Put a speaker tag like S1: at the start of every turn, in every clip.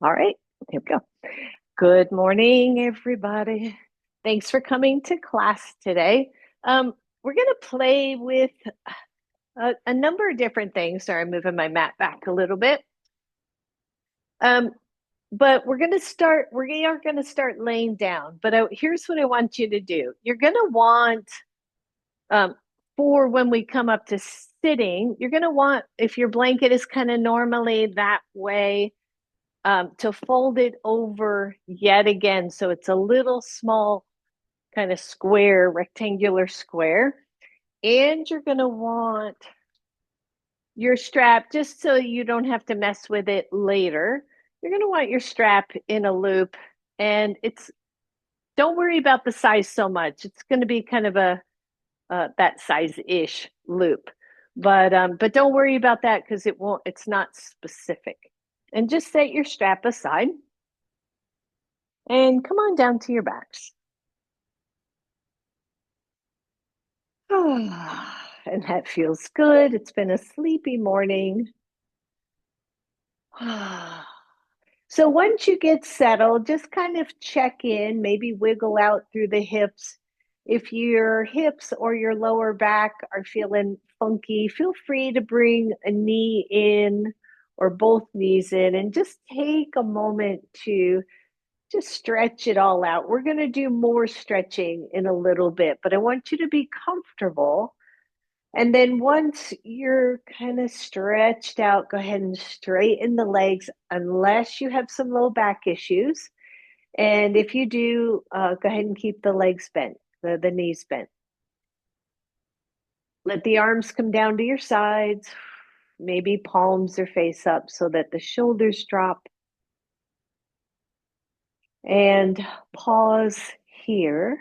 S1: All right, here we go. Good morning, everybody. Thanks for coming to class today. We're going to play with a number of different things. Sorry, I'm moving my mat back a little bit. Um, but we are going to start laying down. But here's what I want you to do. You're going to want, um, for when we come up to sitting, you're going to want, if your blanket is kind of normally that way, to fold it over yet again. So it's a little small kind of square, rectangular square. And you're going to want your strap, just so you don't have to mess with it later. You're going to want your strap in a loop. And don't worry about the size so much. It's going to be kind of that size-ish loop. But don't worry about that because it's not specific. And just set your strap aside and come on down to your backs. And that feels good. It's been a sleepy morning. So once you get settled, just kind of check in, maybe wiggle out through the hips. If your hips or your lower back are feeling funky, feel free to bring a knee in or both knees in and just take a moment to just stretch it all out. We're going to do more stretching in a little bit, but I want you to be comfortable. And then once you're kind of stretched out, go ahead and straighten the legs unless you have some low back issues. And if you do, go ahead and keep the legs bent, the knees bent. Let the arms come down to your sides, maybe palms are face up so that the shoulders drop. And pause here.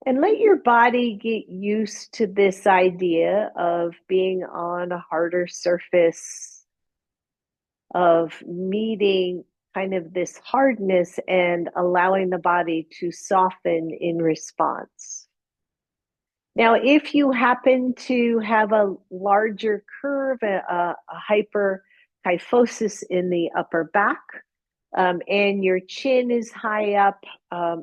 S1: And let your body get used to this idea of being on a harder surface, of meeting kind of this hardness and allowing the body to soften in response. Now, if you happen to have a larger curve, a hyperkyphosis in the upper back, and your chin is high up,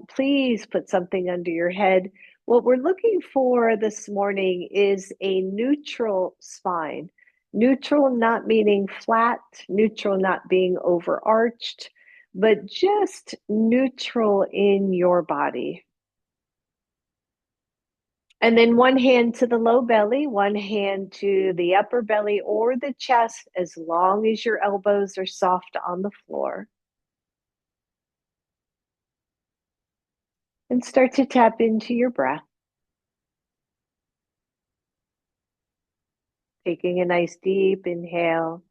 S1: please put something under your head. What we're looking for this morning is a neutral spine. Neutral not meaning flat, neutral not being overarched, but just neutral in your body. And then one hand to the low belly, one hand to the upper belly or the chest, as long as your elbows are soft on the floor. And start to tap into your breath. Taking a nice deep inhale.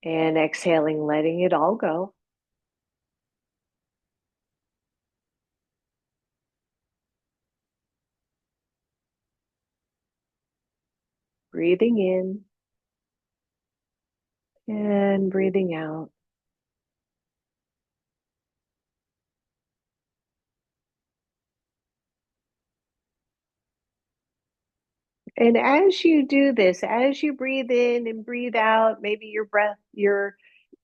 S1: And exhaling, letting it all go. Breathing in and breathing out. And as you do this, as you breathe in and breathe out, maybe your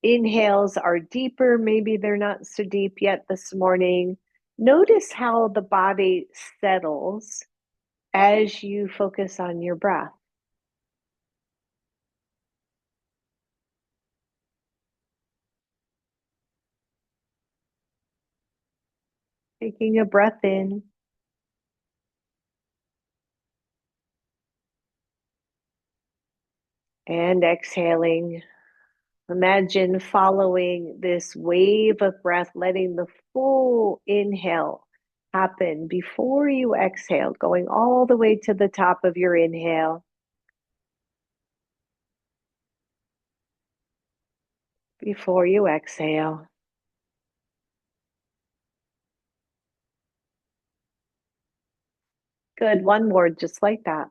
S1: inhales are deeper, maybe they're not so deep yet this morning. Notice how the body settles as you focus on your breath. Taking a breath in and exhaling. Imagine following this wave of breath, letting the full inhale happen before you exhale, going all the way to the top of your inhale before you exhale. Good. One more, just like that.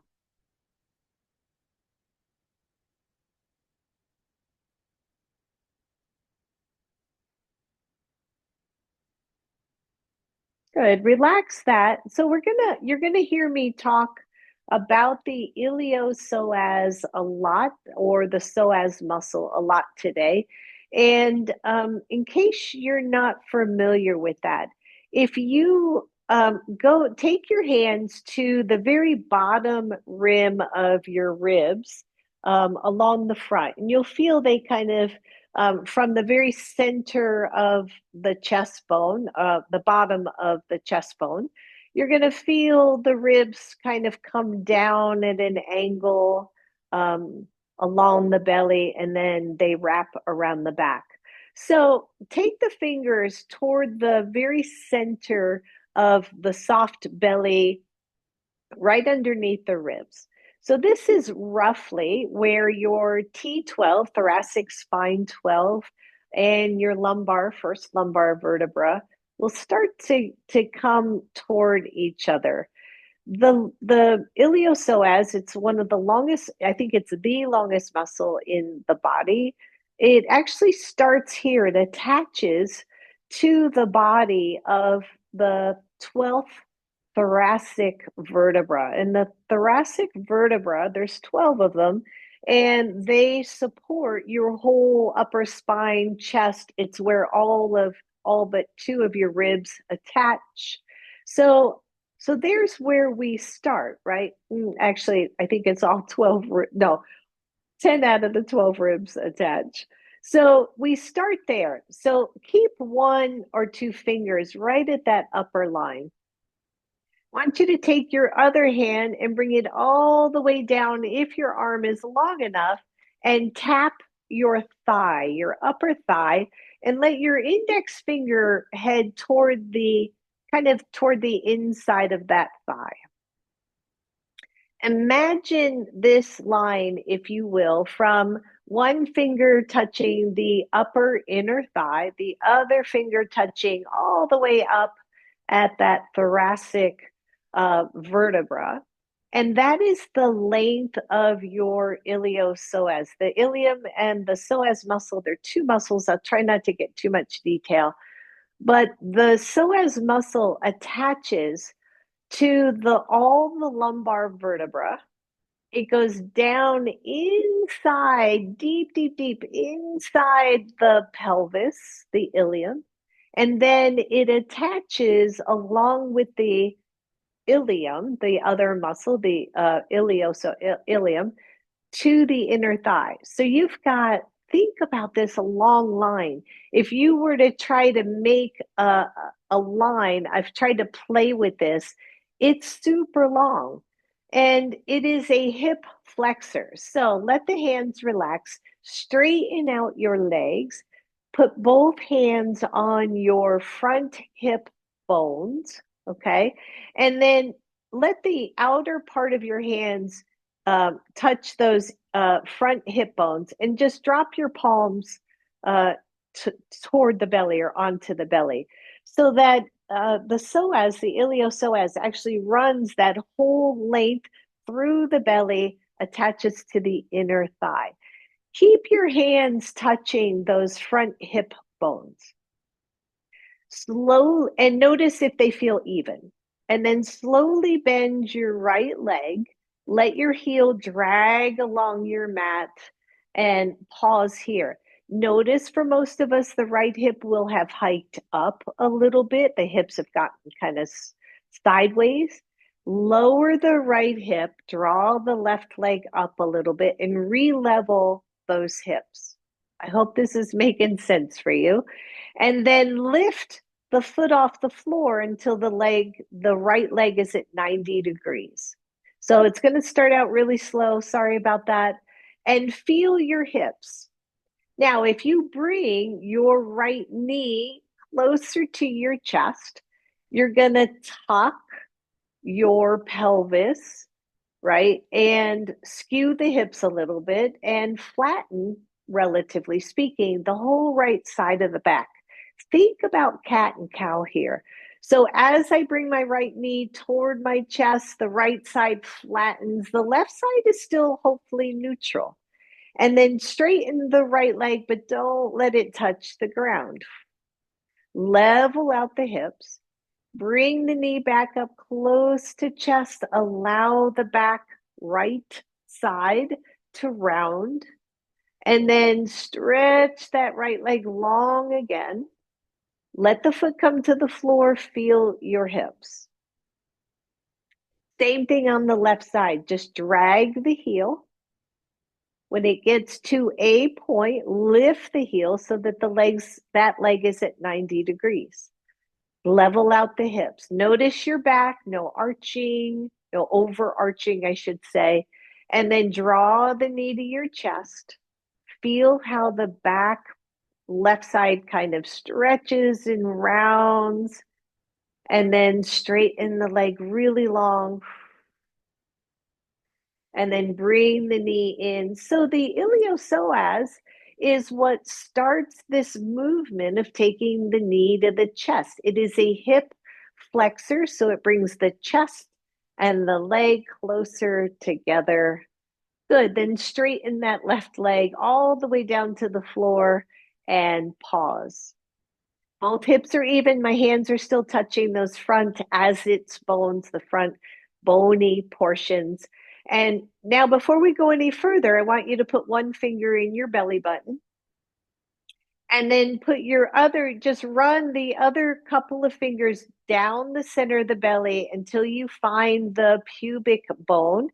S1: Good. Relax that. So you're gonna hear me talk about the iliopsoas a lot, or the psoas muscle a lot today. And in case you're not familiar with that, if you go take your hands to the very bottom rim of your ribs along the front, and you'll feel they kind of from the very center of the chest bone, the bottom of the chest bone, you're going to feel the ribs kind of come down at an angle along the belly, and then they wrap around the back. So take the fingers toward the very center of the soft belly, right underneath the ribs. So this is roughly where your T12, thoracic spine 12, and your lumbar, first lumbar vertebra, will start to come toward each other. The iliopsoas, it's one of the longest, I think it's the longest muscle in the body. It actually starts here. It attaches to the body of the 12th thoracic vertebra. And the thoracic vertebra, there's 12 of them, and they support your whole upper spine, chest. It's where all but two of your ribs attach. So so there's where we start, right? Actually, I think it's all 12, no, 10 out of the 12 ribs attach. So we start there. So keep one or two fingers right at that upper line. I want you to take your other hand and bring it all the way down, if your arm is long enough, and tap your thigh, your upper thigh, and let your index finger head toward the kind of toward the inside of that thigh. Imagine this line, if you will, from one finger touching the upper inner thigh, the other finger touching all the way up at that thoracic vertebra. And that is the length of your iliopsoas. The ilium and the psoas muscle, they're two muscles. I'll try not to get too much detail, but the psoas muscle attaches to all the lumbar vertebra. It goes down inside, deep, deep, deep inside the pelvis, the ilium, and then it attaches along with the ilium, the other muscle, the ilium, to the inner thigh. So you've got, think about this, a long line. If you were to try to make a line, I've tried to play with this, it's super long. And it is a hip flexor. So let the hands relax, straighten out your legs, put both hands on your front hip bones, okay? And then let the outer part of your hands touch those front hip bones, and just drop your palms uh, toward the belly or onto the belly, so that the psoas, the iliopsoas, actually runs that whole length through the belly, attaches to the inner thigh. Keep your hands touching those front hip bones. Slow, and notice if they feel even. And then slowly bend your right leg. Let your heel drag along your mat and pause here. Notice, for most of us, the right hip will have hiked up a little bit. The hips have gotten kind of sideways. Lower the right hip, draw the left leg up a little bit, and re-level those hips. I hope this is making sense for you. And then lift the foot off the floor until the right leg is at 90 degrees. So it's going to start out really slow. Sorry about that. And feel your hips. Now, if you bring your right knee closer to your chest, you're going to tuck your pelvis, right? And skew the hips a little bit and flatten, relatively speaking, the whole right side of the back. Think about cat and cow here. So as I bring my right knee toward my chest, the right side flattens. The left side is still hopefully neutral. And then straighten the right leg, but don't let it touch the ground. Level out the hips. Bring the knee back up close to chest. Allow the back right side to round. And then stretch that right leg long again. Let the foot come to the floor. Feel your hips. Same thing on the left side. Just drag the heel. When it gets to a point, lift the heel so that that leg is at 90 degrees. Level out the hips. Notice your back, no arching, no overarching, I should say. And then draw the knee to your chest. Feel how the back left side kind of stretches and rounds. And then straighten the leg really long. And then bring the knee in. So the iliopsoas is what starts this movement of taking the knee to the chest. It is a hip flexor, so it brings the chest and the leg closer together. Good. Then straighten that left leg all the way down to the floor and pause. Both hips are even. My hands are still touching those front as its bones, the front bony portions. And now, before we go any further, I want you to put one finger in your belly button and then just run the other couple of fingers down the center of the belly until you find the pubic bone.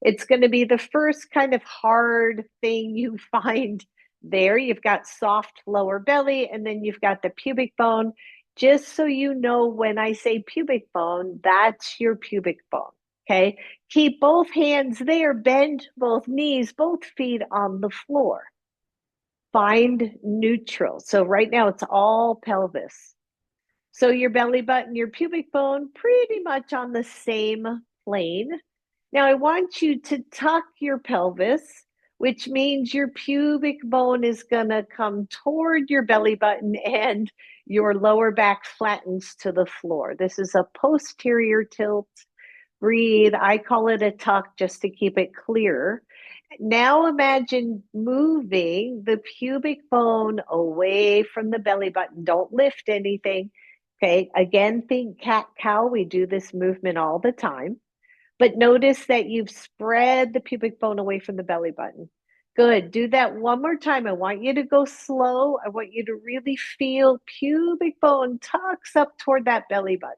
S1: It's going to be the first kind of hard thing you find there. You've got soft lower belly, and then you've got the pubic bone. Just so you know, when I say pubic bone, that's your pubic bone. Okay. Keep both hands there, bend both knees, both feet on the floor. Find neutral. So right now it's all pelvis. So your belly button, your pubic bone, pretty much on the same plane. Now I want you to tuck your pelvis, which means your pubic bone is going to come toward your belly button and your lower back flattens to the floor. This is a posterior tilt. Breathe. I call it a tuck just to keep it clear. Now imagine moving the pubic bone away from the belly button. Don't lift anything. Okay. Again, think cat cow. We do this movement all the time. But notice that you've spread the pubic bone away from the belly button. Good. Do that one more time. I want you to go slow. I want you to really feel pubic bone tucks up toward that belly button.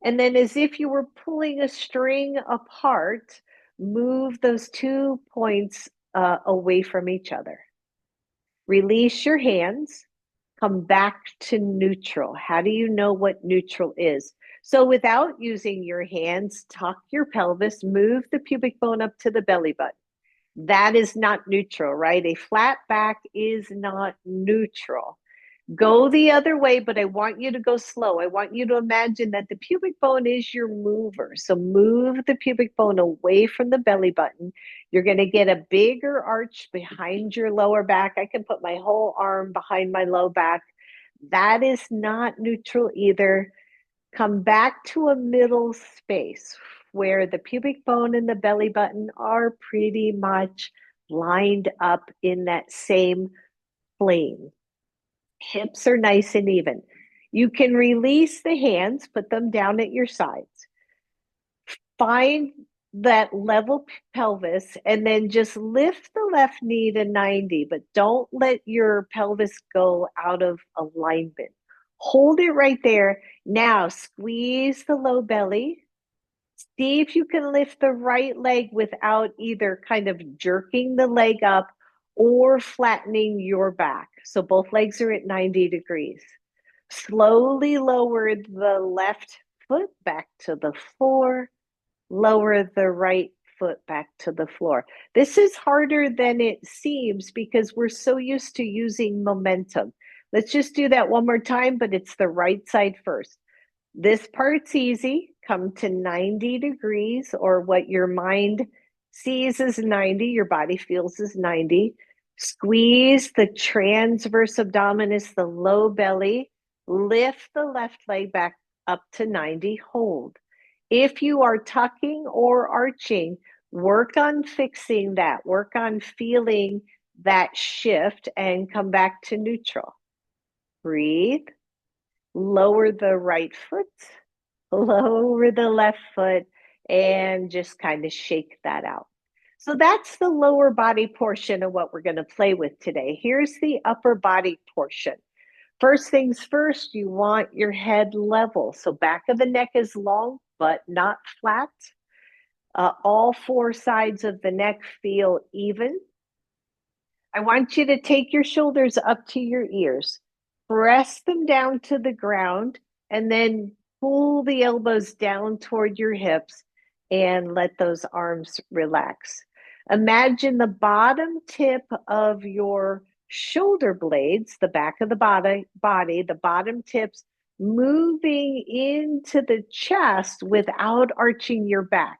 S1: And then, as if you were pulling a string apart, move those 2 points away from each other. Release your hands, come back to neutral. How do you know what neutral is? So without using your hands, tuck your pelvis, move the pubic bone up to the belly button. That is not neutral, right? A flat back is not neutral. Go the other way, but I want you to go slow. I want you to imagine that the pubic bone is your mover. So move the pubic bone away from the belly button. You're going to get a bigger arch behind your lower back. I can put my whole arm behind my low back. That is not neutral either. Come back to a middle space where the pubic bone and the belly button are pretty much lined up in that same plane. Hips are nice and even. You can release the hands, put them down at your sides. Find that level pelvis and then just lift the left knee to 90, but don't let your pelvis go out of alignment. Hold it right there. Now squeeze the low belly. See if you can lift the right leg without either kind of jerking the leg up or flattening your back. So both legs are at 90 degrees. Slowly lower the left foot back to the floor. Lower the right foot back to the floor. This is harder than it seems because we're so used to using momentum. Let's just do that one more time, but it's the right side first. This part's easy. Come to 90 degrees, or what your mind sees as 90, your body feels as 90. Squeeze the transverse abdominis, the low belly. Lift the left leg back up to 90. Hold. If you are tucking or arching, work on fixing that. Work on feeling that shift and come back to neutral. Breathe. Lower the right foot, lower the left foot, and just kind of shake that out. So that's the lower body portion of what we're going to play with today. Here's the upper body portion. First things first, you want your head level. So back of the neck is long, but not flat. All four sides of the neck feel even. I want you to take your shoulders up to your ears, press them down to the ground, and then pull the elbows down toward your hips and let those arms relax. Imagine the bottom tip of your shoulder blades, the back of the body, the bottom tips moving into the chest without arching your back.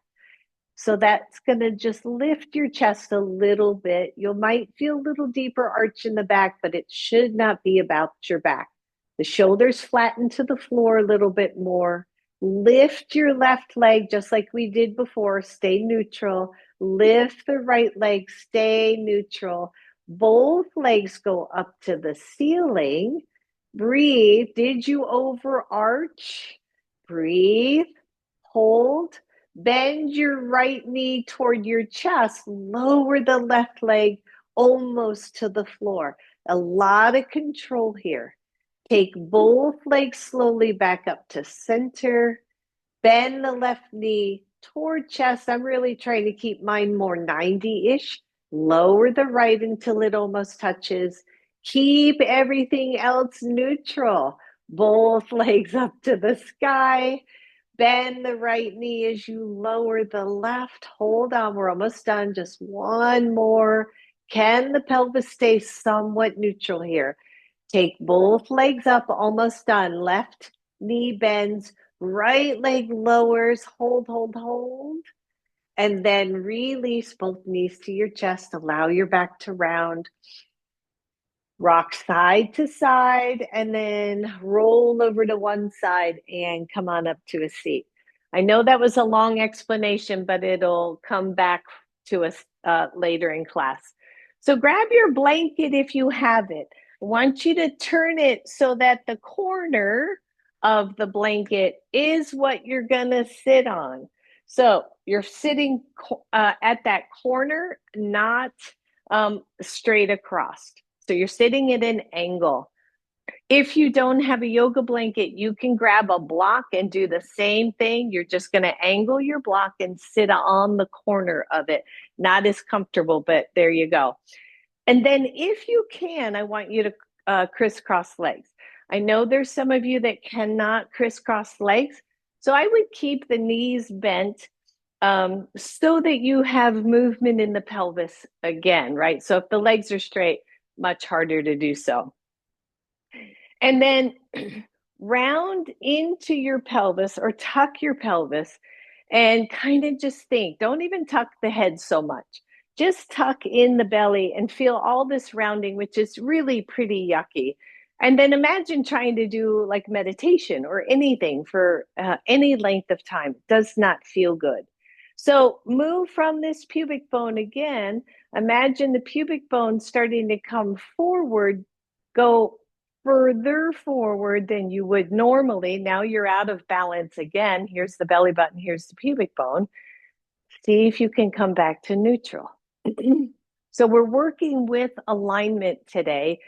S1: So that's going to just lift your chest a little bit. You might feel a little deeper arch in the back, but it should not be about your back. The shoulders flatten to the floor a little bit more. Lift your left leg just like we did before. Stay neutral. Lift the right leg. Stay neutral. Both legs go up to the ceiling. Breathe. Did you overarch? Breathe. Hold. Bend your right knee toward your chest, lower the left leg almost to the floor. A lot of control here. Take both legs slowly back up to center. Bend the left knee toward chest. I'm really trying to keep mine more 90-ish. Lower the right until it almost touches. Keep everything else neutral. Both legs up to the sky. Bend the right knee as you lower the left. Hold on, we're almost done. Just one more. Can the pelvis stay somewhat neutral here? Take both legs up, almost done. Left knee bends, right leg lowers. Hold, hold, hold. And then release both knees to your chest. Allow your back to round. Rock side to side, and then roll over to one side and come on up to a seat. I know that was a long explanation, but it'll come back to us later in class. So grab your blanket if you have it. I want you to turn it so that the corner of the blanket is what you're going to sit on. So you're sitting at that corner, not straight across. So you're sitting at an angle. If you don't have a yoga blanket, you can grab a block and do the same thing. You're just going to angle your block and sit on the corner of it. Not as comfortable, but there you go. And then if you can, I want you to crisscross legs. I know there's some of you that cannot crisscross legs. So I would keep the knees bent so that you have movement in the pelvis again, right? So if the legs are straight, much harder to do so. And then round into your pelvis or tuck your pelvis and kind of just think, don't even tuck the head so much. Just tuck in the belly and feel all this rounding, which is really pretty yucky. And then imagine trying to do like meditation or anything for any length of time. It does not feel good. So move from this pubic bone again. Imagine the pubic bone starting to come forward, go further forward than you would normally. Now you're out of balance again. Here's the belly button, here's the pubic bone. See if you can come back to neutral. So we're working with alignment today.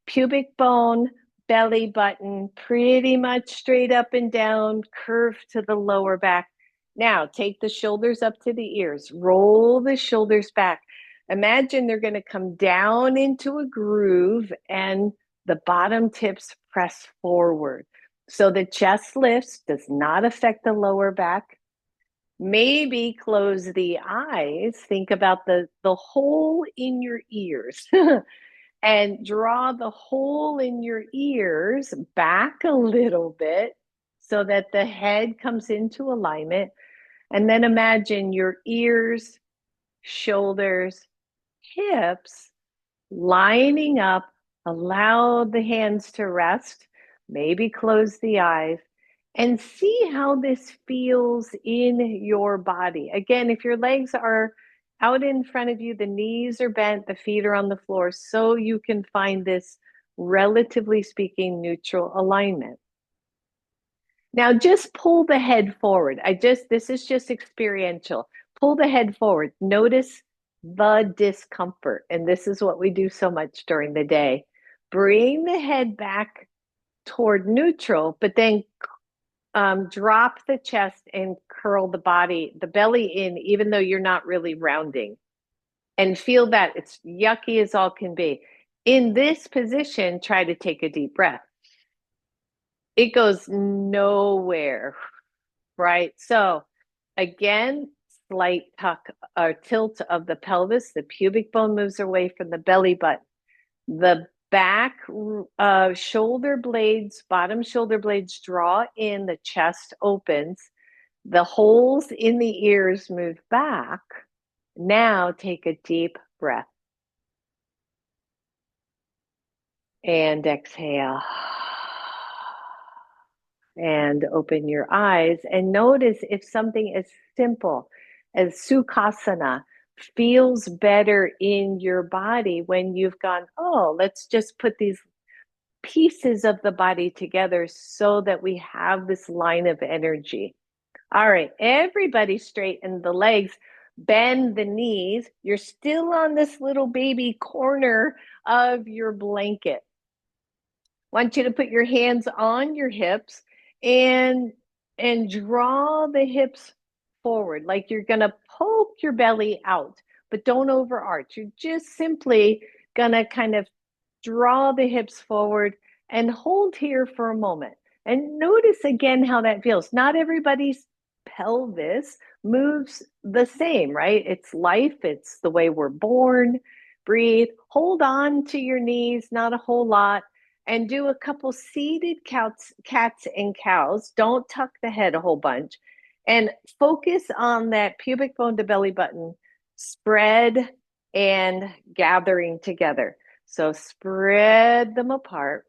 S1: Pubic bone, belly button, pretty much straight up and down, curve to the lower back. Now take the shoulders up to the ears, roll the shoulders back. Imagine they're going to come down into a groove and the bottom tips press forward. So the chest lifts, does not affect the lower back. Maybe close the eyes. Think about the hole in your ears and draw the hole in your ears back a little bit so that the head comes into alignment. And then imagine your ears, shoulders, hips lining up. Allow the hands to rest. Maybe close the eyes and see how this feels in your body. Again, if your legs are out in front of you, the knees are bent, the feet are on the floor, so you can find this, relatively speaking, neutral alignment. Now just pull the head forward. This is just experiential. Pull the head forward. Notice the discomfort. And this is what we do so much during the day. Bring the head back toward neutral, but then drop the chest and curl the belly in, even though you're not really rounding. And feel that it's yucky as all can be. In this position, try to take a deep breath. It goes nowhere, right? So again, slight tuck or tilt of the pelvis. The pubic bone moves away from the belly button. The back shoulder blades, bottom shoulder blades draw in, the chest opens. The holes in the ears move back. Now take a deep breath and exhale. And open your eyes and notice if something as simple as Sukhasana feels better in your body when you've gone, oh, let's just put these pieces of the body together so that we have this line of energy. All right, everybody straighten the legs, bend the knees. You're still on this little baby corner of your blanket. I want you to put your hands on your hips and draw the hips forward like you're going to poke your belly out, but don't overarch. You're just simply going to kind of draw the hips forward and hold here for a moment. And notice again how that feels. Not everybody's pelvis moves the same, right? It's life, it's the way we're born. Breathe, hold on to your knees, not a whole lot, and do a couple seated cats and cows. Don't tuck the head a whole bunch. And focus on that pubic bone to belly button spread and gathering together. So spread them apart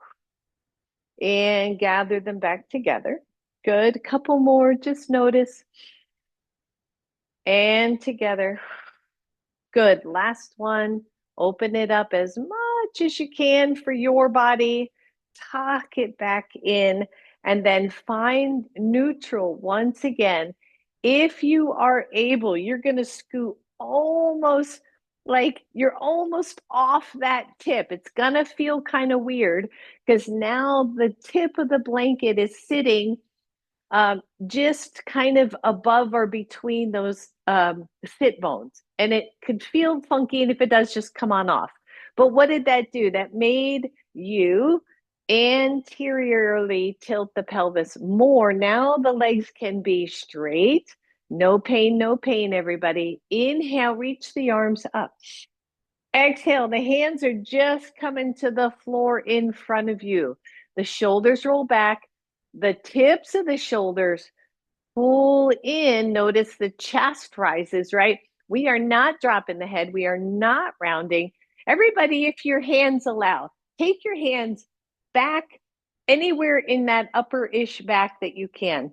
S1: and gather them back together. Good. Couple more. Just notice. And together. Good. Last one. Open it up as much as you can for your body. Tuck it back in and then find neutral once again. If you are able, you're going to scoot almost like you're almost off that tip. It's going to feel kind of weird because now the tip of the blanket is sitting just kind of above or between those sit bones. And it could feel funky. And if it does, just come on off. But what did that do? That made you anteriorly tilt the pelvis more. Now the legs can be straight. No pain, everybody. Inhale, reach the arms up. Exhale, the hands are just coming to the floor in front of you. The shoulders roll back. The tips of the shoulders pull in. Notice the chest rises, right? We are not dropping the head. We are not rounding. Everybody, if your hands allow, take your hands back anywhere in that upper-ish back that you can.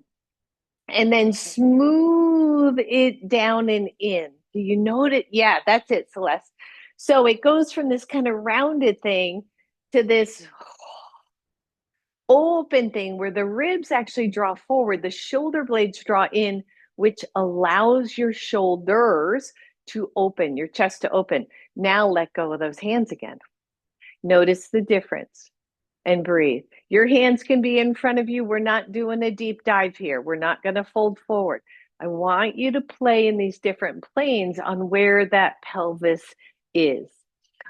S1: And then smooth it down and in. Do you notice? Yeah, that's it, Celeste. So it goes from this kind of rounded thing to this open thing where the ribs actually draw forward, the shoulder blades draw in, which allows your shoulders to open, your chest to open. Now let go of those hands again. Notice the difference and breathe. Your hands can be in front of you. We're not doing a deep dive here. We're not going to fold forward. I want you to play in these different planes on where that pelvis is.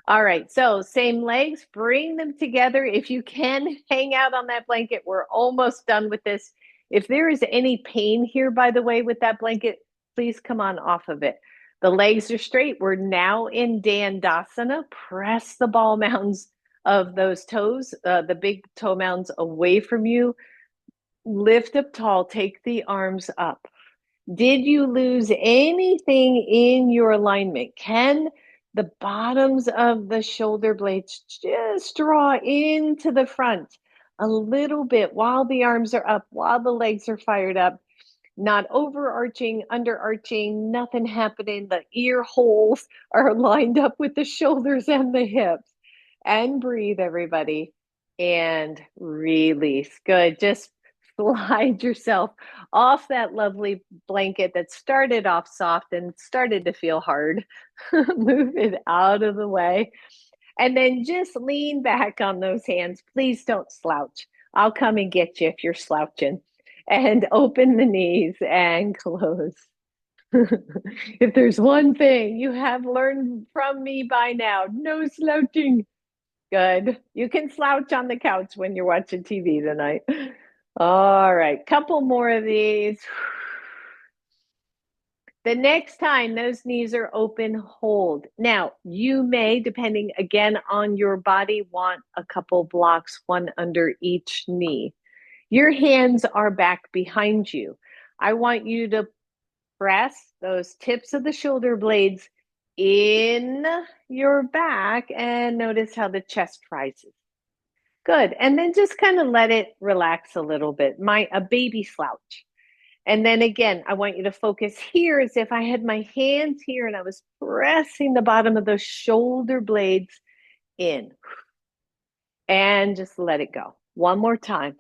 S1: All right, so same legs, bring them together. If you can hang out on that blanket, we're almost done with this. If there is any pain here, by the way, with that blanket, please come on off of it. The legs are straight. We're now in Dandasana. Press the ball mounds of those toes, the big toe mounds away from you. Lift up tall, take the arms up. Did you lose anything in your alignment? Can the bottoms of the shoulder blades just draw into the front a little bit while the arms are up, while the legs are fired up? Not overarching, underarching, nothing happening. The ear holes are lined up with the shoulders and the hips. And breathe, everybody, and release. Good. Just slide yourself off that lovely blanket that started off soft and started to feel hard. Move it out of the way. And then just lean back on those hands. Please don't slouch. I'll come and get you if you're slouching. And open the knees and close. If there's one thing you have learned from me by now, no slouching. Good. You can slouch on the couch when you're watching TV tonight. All right, couple more of these. The next time those knees are open, hold. Now, you may, depending again on your body, want a couple blocks, one under each knee. Your hands are back behind you. I want you to press those tips of the shoulder blades in your back and notice how the chest rises. Good. And then just kind of let it relax a little bit. A baby slouch. And then again, I want you to focus here as if I had my hands here and I was pressing the bottom of those shoulder blades in. And just let it go. One more time.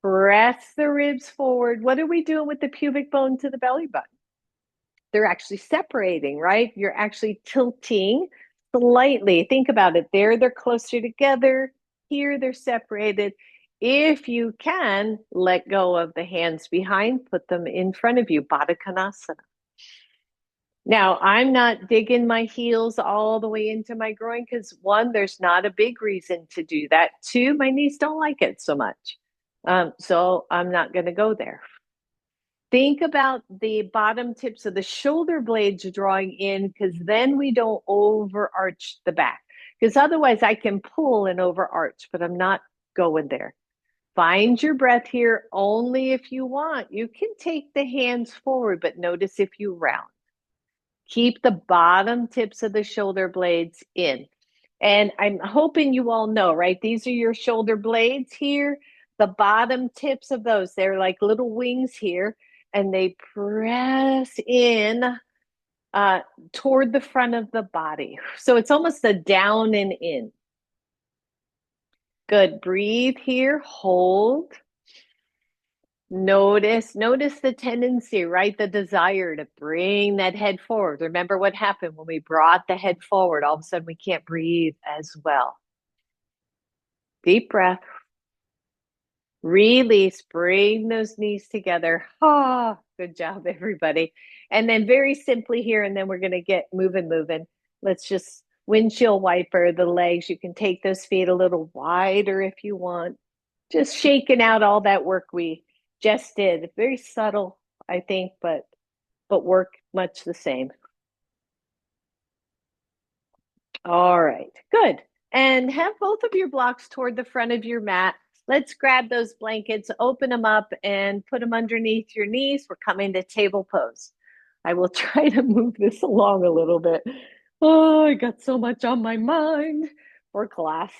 S1: Press the ribs forward. What are we doing with the pubic bone to the belly button? They're actually separating, right? You're actually tilting slightly. Think about it. There, they're closer together. Here, they're separated. If you can, let go of the hands behind, put them in front of you, Baddha Konasana. Now, I'm not digging my heels all the way into my groin because one, there's not a big reason to do that. Two, my knees don't like it so much. So I'm not going to go there. Think about the bottom tips of the shoulder blades drawing in because then we don't overarch the back. Because otherwise I can pull and overarch, but I'm not going there. Find your breath here only if you want. You can take the hands forward, but notice if you round. Keep the bottom tips of the shoulder blades in. And I'm hoping you all know, right? These are your shoulder blades here. The bottom tips of those, they're like little wings here, and they press in toward the front of the body. So it's almost a down and in. Good. Breathe here. Hold. Notice the tendency, right? The desire to bring that head forward. Remember what happened when we brought the head forward? All of a sudden we can't breathe as well. Deep breath. Release, bring those knees together. Ah, good job, everybody. And then very simply here, and then we're going to get moving. Let's just windshield wiper the legs. You can take those feet a little wider if you want. Just shaking out all that work we just did. Very subtle, I think, but work much the same. All right, good. And have both of your blocks toward the front of your mat. Let's grab those blankets, open them up, and put them underneath your knees. We're coming to table pose. I will try to move this along a little bit. Oh, I got so much on my mind for class.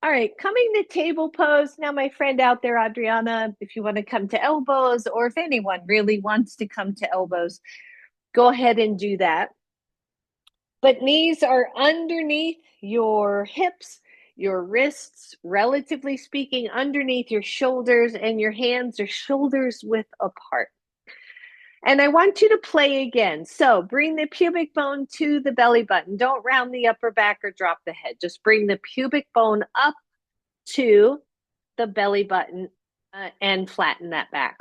S1: All right, coming to table pose. Now, my friend out there, Adriana, if you want to come to elbows, or if anyone really wants to come to elbows, go ahead and do that. But knees are underneath your hips, your wrists, relatively speaking, underneath your shoulders, and your hands are shoulders width apart. And I want you to play again. So bring the pubic bone to the belly button. Don't round the upper back or drop the head. Just bring the pubic bone up to the belly button and flatten that back.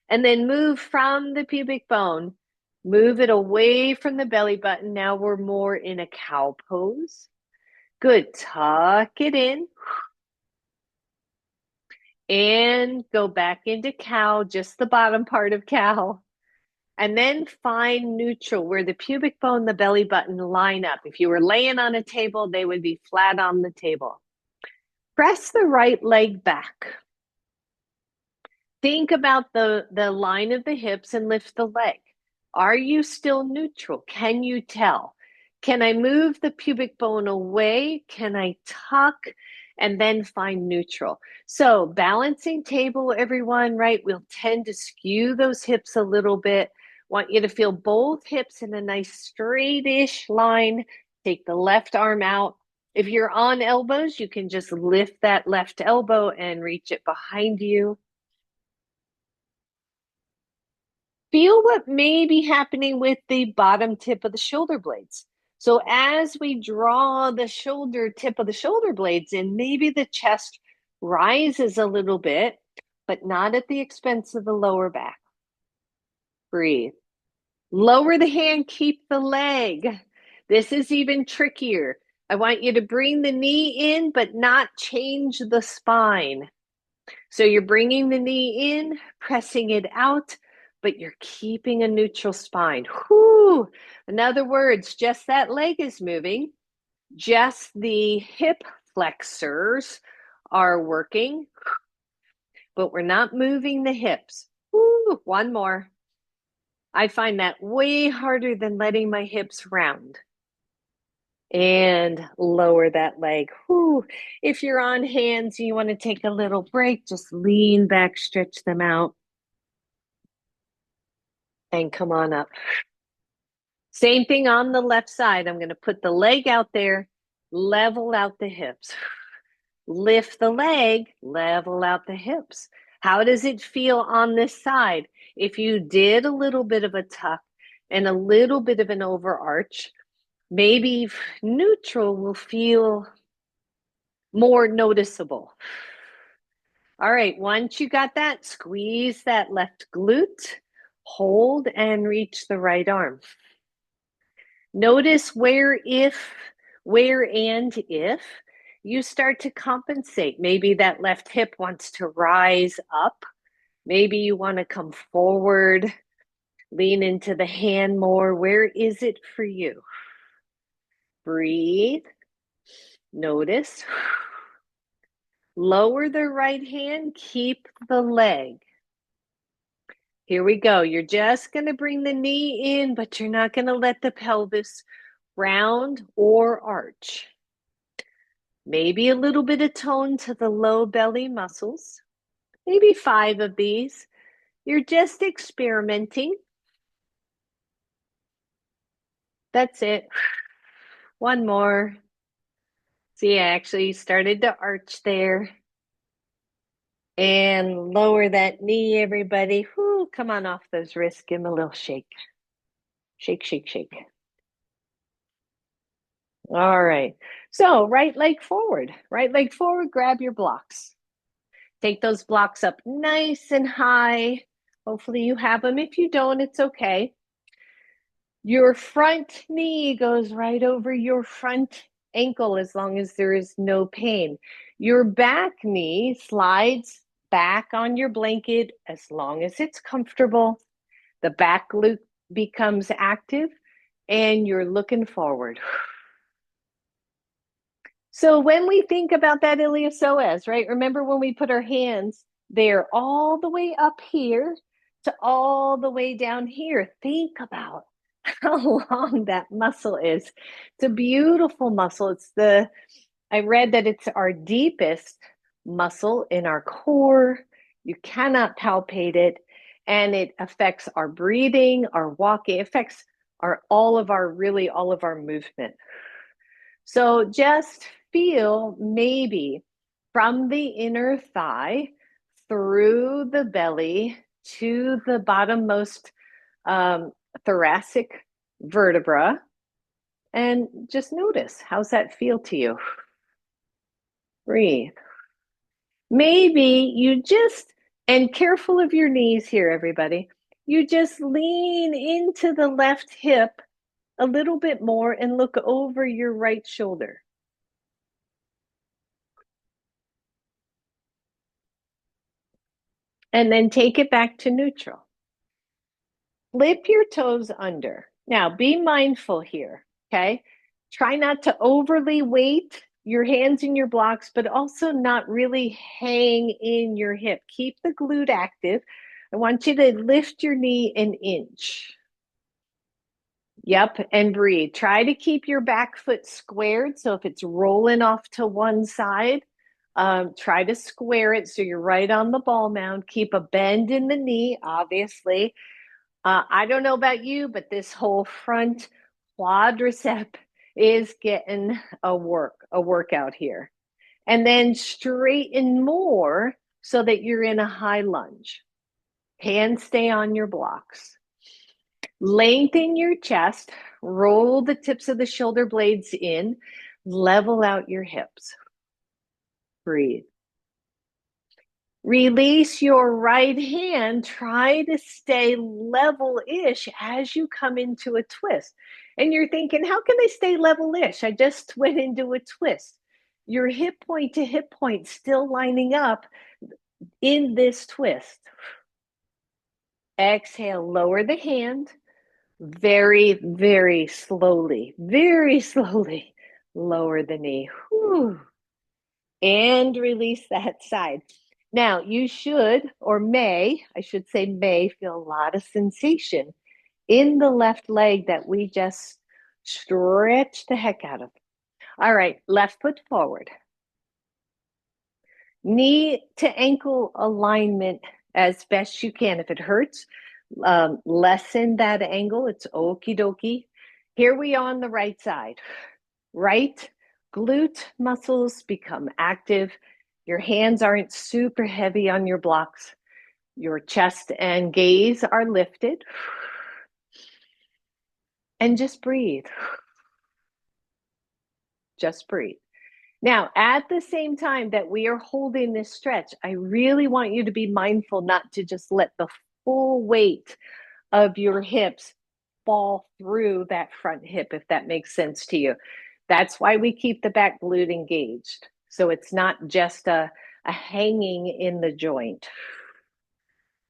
S1: And then move from the pubic bone, move it away from the belly button. Now we're more in a cow pose. Good. Tuck it in. And go back into cow, just the bottom part of cow. And then find neutral where the pubic bone, the belly button line up. If you were laying on a table, they would be flat on the table. Press the right leg back. Think about the line of the hips and lift the leg. Are you still neutral? Can you tell? Can I move the pubic bone away? Can I tuck and then find neutral? So balancing table, everyone, right? We'll tend to skew those hips a little bit. Want you to feel both hips in a nice straightish line. Take the left arm out. If you're on elbows, you can just lift that left elbow and reach it behind you. feel what may be happening with the bottom tip of the shoulder blades. So as we draw the shoulder tip of the shoulder blades in, maybe the chest rises a little bit, but not at the expense of the lower back. Breathe. Lower the hand, keep the leg. This is even trickier. I want you to bring the knee in, but not change the spine. So you're bringing the knee in, pressing it out, but you're keeping a neutral spine. Whew. In other words, just that leg is moving. Just the hip flexors are working, but we're not moving the hips. Whew. One more. I find that way harder than letting my hips round. And lower that leg. Whew. If you're on hands and you want to take a little break, just lean back, stretch them out, and come on up. Same thing on the left side. I'm going to put the leg out there, level out the hips. Lift the leg, level out the hips. How does it feel on this side? If you did a little bit of a tuck and a little bit of an overarch, maybe neutral will feel more noticeable. All right, once you got that, squeeze that left glute, hold and reach the right arm. Notice where and if you start to compensate. Maybe that left hip wants to rise up. Maybe you want to come forward, lean into the hand more. Where is it for you? Breathe. Notice. Lower the right hand, keep the leg. Here we go. You're just going to bring the knee in, but you're not going to let the pelvis round or arch. Maybe a little bit of tone to the low belly muscles. Maybe 5 of these. You're just experimenting. That's it. One more. See, I actually started to arch there. And lower that knee, everybody. Whoo, come on off those wrists. Give them a little shake. Shake, shake, shake. All right. So right leg forward. Right leg forward, grab your blocks. Take those blocks up nice and high. Hopefully you have them. If you don't, it's okay. Your front knee goes right over your front ankle as long as there is no pain. Your back knee slides back on your blanket as long as it's comfortable. The back glute becomes active and you're looking forward. So when we think about that iliopsoas, right? Remember when we put our hands there all the way up here to all the way down here. Think about how long that muscle is. It's a beautiful muscle. I read that it's our deepest muscle in our core. You cannot palpate it. And it affects our breathing, our walking, it affects all of our movement. So just feel maybe from the inner thigh through the belly to the bottommost thoracic vertebra, and just notice, how's that feel to you? Breathe. Maybe you just, and careful of your knees here, everybody, you just lean into the left hip a little bit more and look over your right shoulder. And then take it back to neutral. Flip your toes under. Now, be mindful here, okay? Try not to overly weight your hands in your blocks, but also not really hang in your hip. Keep the glute active. I want you to lift your knee an inch. Yep, and breathe. Try to keep your back foot squared. So if it's rolling off to one side, try to square it so you're right on the ball mound. Keep a bend in the knee, obviously. I don't know about you, but this whole front quadricep is getting a workout here. And then straighten more so that you're in a high lunge. Hands stay on your blocks. Lengthen your chest, roll the tips of the shoulder blades in, level out your hips. Breathe. Release your right hand. Try to stay level-ish as you come into a twist. And you're thinking, how can I stay level-ish? I just went into a twist. Your hip point to hip point still lining up in this twist. Exhale, lower the hand. Very, very slowly lower the knee. Whew. And release that side. Now, you should, or may, I should say may, feel a lot of sensation in the left leg that we just stretched the heck out of. All right, left foot forward. Knee to ankle alignment as best you can. If it hurts, lessen that angle. It's okie dokie. Here we are on the right side. Right glute muscles become active. Your hands aren't super heavy on your blocks. Your chest and gaze are lifted. And just breathe. Just breathe. Now, at the same time that we are holding this stretch, I really want you to be mindful not to just let the full weight of your hips fall through that front hip, if that makes sense to you. That's why we keep the back glute engaged. So it's not just a hanging in the joint.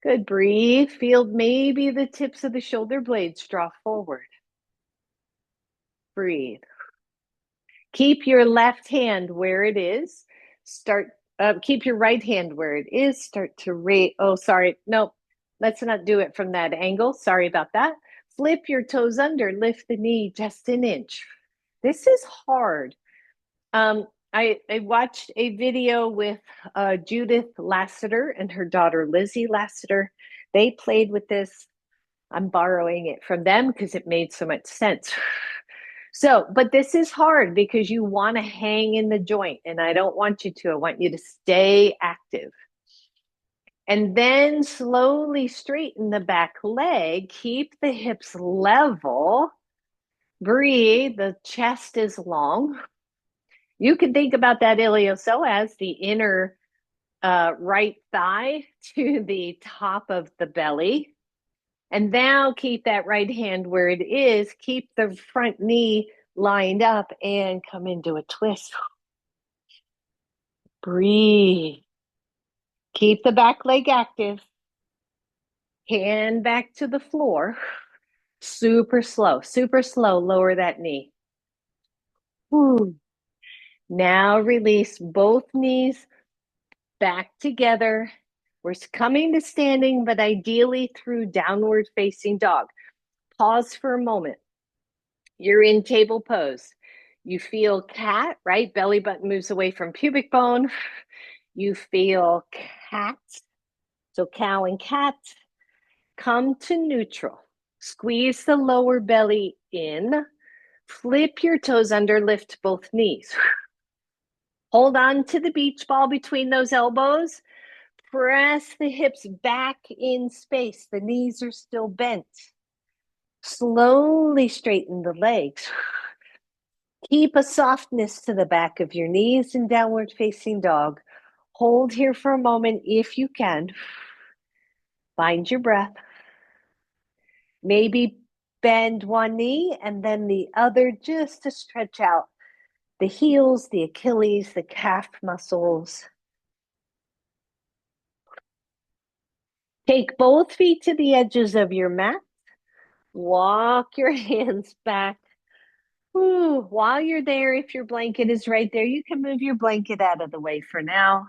S1: Good, breathe. Feel maybe the tips of the shoulder blades draw forward. Breathe. Keep your left hand where it is. Keep your right hand where it is. Start to raise. Oh, sorry. No, let's not do it from that angle. Sorry about that. Flip your toes under. Lift the knee just an inch. This is hard. I watched a video with Judith Lassiter and her daughter Lizzie Lassiter. They played with this. I'm borrowing it from them because it made so much sense. So, but this is hard because you want to hang in the joint, and I don't want you to. I want you to stay active. And then slowly straighten the back leg. Keep the hips level. Breathe. The chest is long. You can think about that iliopsoas, the inner right thigh to the top of the belly. And now keep that right hand where it is. Keep the front knee lined up and come into a twist. Breathe. Keep the back leg active. Hand back to the floor. Super slow, lower that knee. Whew. Now release both knees back together. We're coming to standing, but ideally through downward facing dog. Pause for a moment. You're in table pose. You feel cat, right? Belly button moves away from pubic bone. You feel cat. So cow and cat. Come to neutral. Squeeze the lower belly in. Flip your toes under, lift both knees. Hold on to the beach ball between those elbows. Press the hips back in space. The knees are still bent. Slowly straighten the legs. Keep a softness to the back of your knees in downward facing dog. Hold here for a moment if you can. Find your breath. Maybe bend one knee and then the other just to stretch out the heels, the Achilles, the calf muscles. Take both feet to the edges of your mat. Walk your hands back. Ooh, while you're there, if your blanket is right there, you can move your blanket out of the way for now.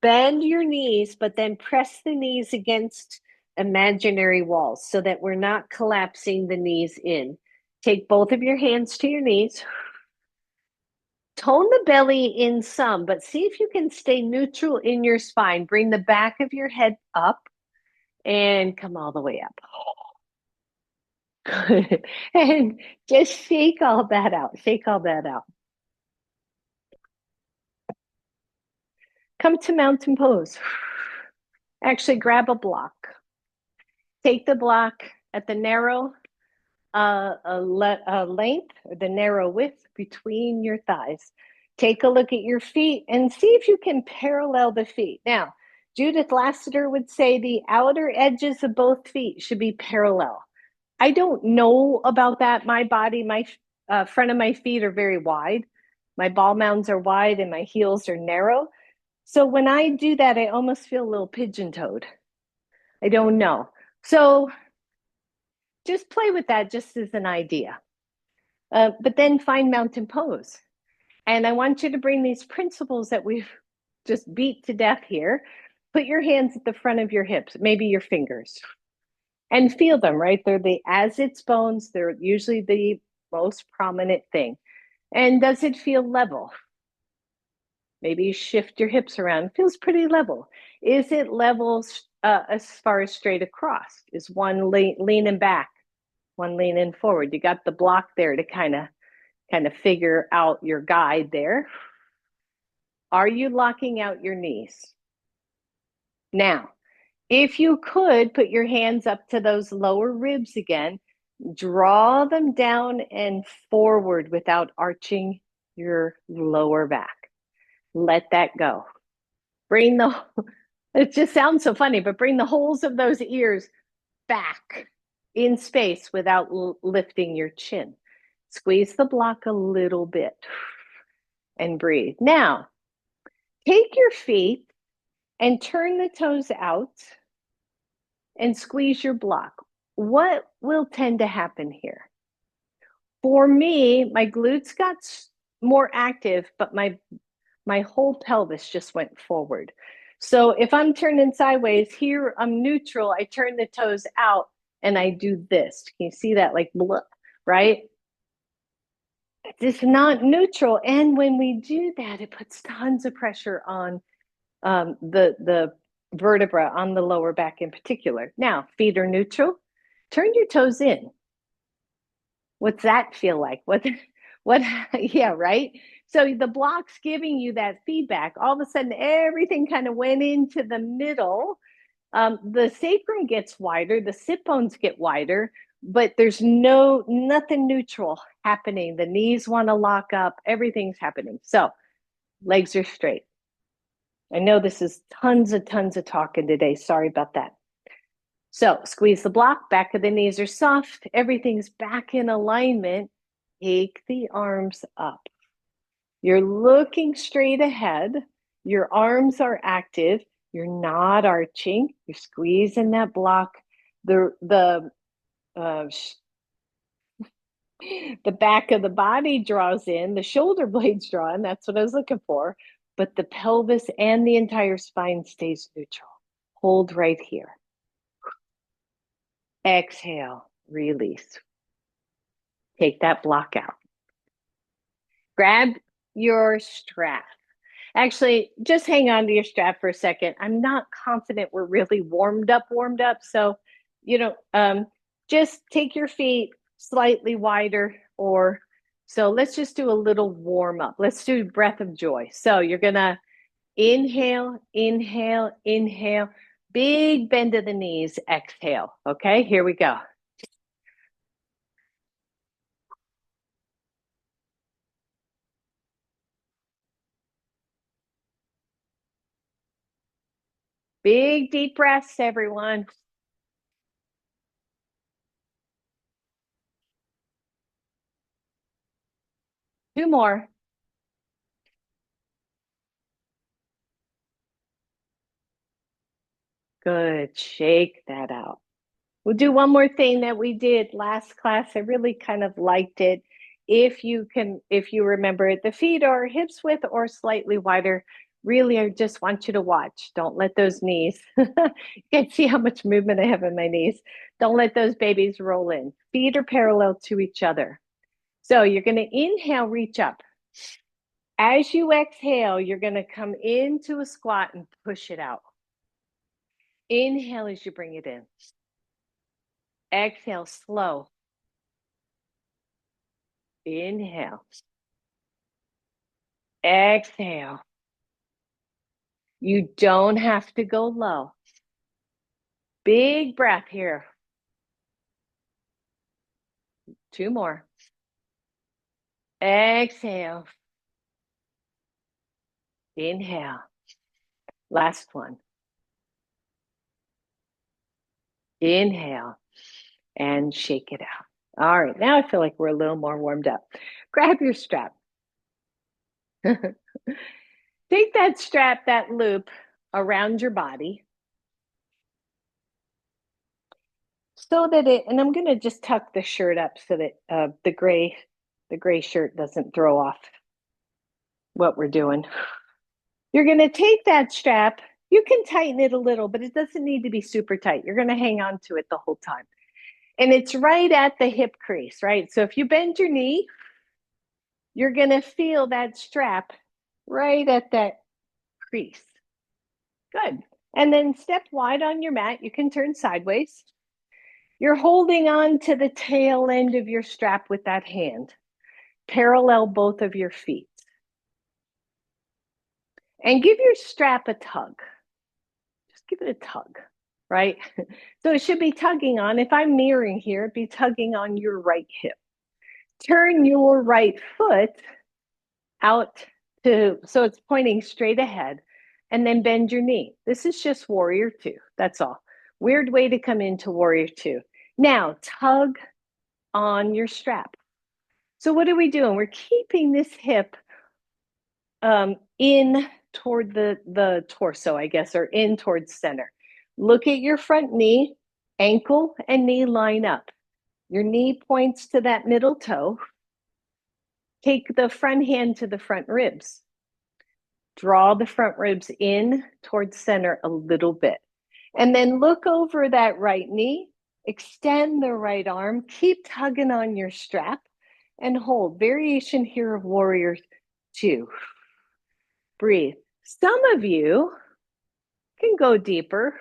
S1: Bend your knees, but then press the knees against imaginary walls so that we're not collapsing the knees in. Take both of your hands to your knees. Tone the belly in some, but see if you can stay neutral in your spine. Bring the back of your head up and come all the way up. Good. And just shake all that out. Shake all that out. Come to mountain pose. Actually, grab a block. take the block at the narrow length, or the narrow width between your thighs. Take a look at your feet and see if you can parallel the feet. Now, Judith Lassiter would say the outer edges of both feet should be parallel. I don't know about that. My body, my front of my feet are very wide. My ball mounds are wide and my heels are narrow. So when I do that, I almost feel a little pigeon-toed. I don't know. So just play with that just as an idea. But then find mountain pose. And I want you to bring these principles that we've just beat to death here. Put your hands at the front of your hips, maybe your fingers, and feel them, right? They're the as its bones. They're usually the most prominent thing. And does it feel level? Maybe you shift your hips around. It feels pretty level. Is it level as far as straight across? Is one leaning back, one leaning forward? You got the block there to kind of figure out your guide there. Are you locking out your knees? Now, if you could put your hands up to those lower ribs again, draw them down and forward without arching your lower back. Let that go. It just sounds so funny, but bring the holes of those ears back in space without lifting your chin. Squeeze the block a little bit and breathe. Now, take your feet and turn the toes out and squeeze your block. What will tend to happen here? For me, my glutes got more active, but my whole pelvis just went forward. So if I'm turning sideways here, I'm neutral. I turn the toes out and I do this. Can you see that? Like, blah, right? It's not neutral. And when we do that, it puts tons of pressure on the vertebra on the lower back in particular. Now, feet are neutral. Turn your toes in. What's that feel like? What, yeah, right? So the block's giving you that feedback. All of a sudden, everything kind of went into the middle. The sacrum gets wider, the sit bones get wider, but there's nothing neutral happening. The knees want to lock up, everything's happening. So legs are straight. I know this is tons of talking today. Sorry about that. So squeeze the block, back of the knees are soft, everything's back in alignment. Take the arms up. You're looking straight ahead. Your arms are active. You're not arching. You're squeezing that block. The back of the body draws in. The shoulder blades draw in. That's what I was looking for. But the pelvis and the entire spine stays neutral. Hold right here. Exhale, release. Take that block out. Grab your strap. Actually, just hang on to your strap for a second. I'm not confident we're really warmed up. So, just take your feet slightly wider, so let's just do a little warm up. Let's do breath of joy. So you're going to inhale, inhale, inhale, big bend of the knees, exhale. Okay, here we go. Big deep breaths, everyone. Two more. Good. Shake that out. We'll do one more thing that we did last class. I really kind of liked it. If you remember it, the feet are hips width or slightly wider. Really, I just want you to watch. Don't let those knees, you can see how much movement I have in my knees. Don't let those babies roll in. Feet are parallel to each other. So you're going to inhale, reach up. As you exhale, you're going to come into a squat and push it out. Inhale as you bring it in. Exhale, slow. Inhale. Exhale. You don't have to go low. Big breath here. 2 more. Exhale. Inhale. Last one. Inhale and shake it out. All right, now I feel like we're a little more warmed up. Grab your strap. Take that strap, that loop around your body so that and I'm going to just tuck the shirt up so that the gray shirt doesn't throw off what we're doing. You're going to take that strap. You can tighten it a little, but it doesn't need to be super tight. You're going to hang on to it the whole time. And it's right at the hip crease, right? So if you bend your knee, you're going to feel that strap right at that crease. Good. And then step wide on your mat. You can turn sideways. You're holding on to the tail end of your strap with that hand. Parallel both of your feet. And give your strap a tug. Just give it a tug, right? So it should be tugging on. If I'm mirroring here, it'd be tugging on your right hip. Turn your right foot out so it's pointing straight ahead, and then bend your knee. This is just warrior 2. That's all. Weird way to come into warrior 2. Now, tug on your strap. So what are we doing? We're keeping this hip in toward the torso, I guess, or in towards center. Look at your front knee. Ankle and knee line up. Your knee points to that middle toe. Take the front hand to the front ribs. Draw the front ribs in towards center a little bit. And then look over that right knee. Extend the right arm. Keep tugging on your strap and hold. Variation here of warrior 2. Breathe. Some of you can go deeper,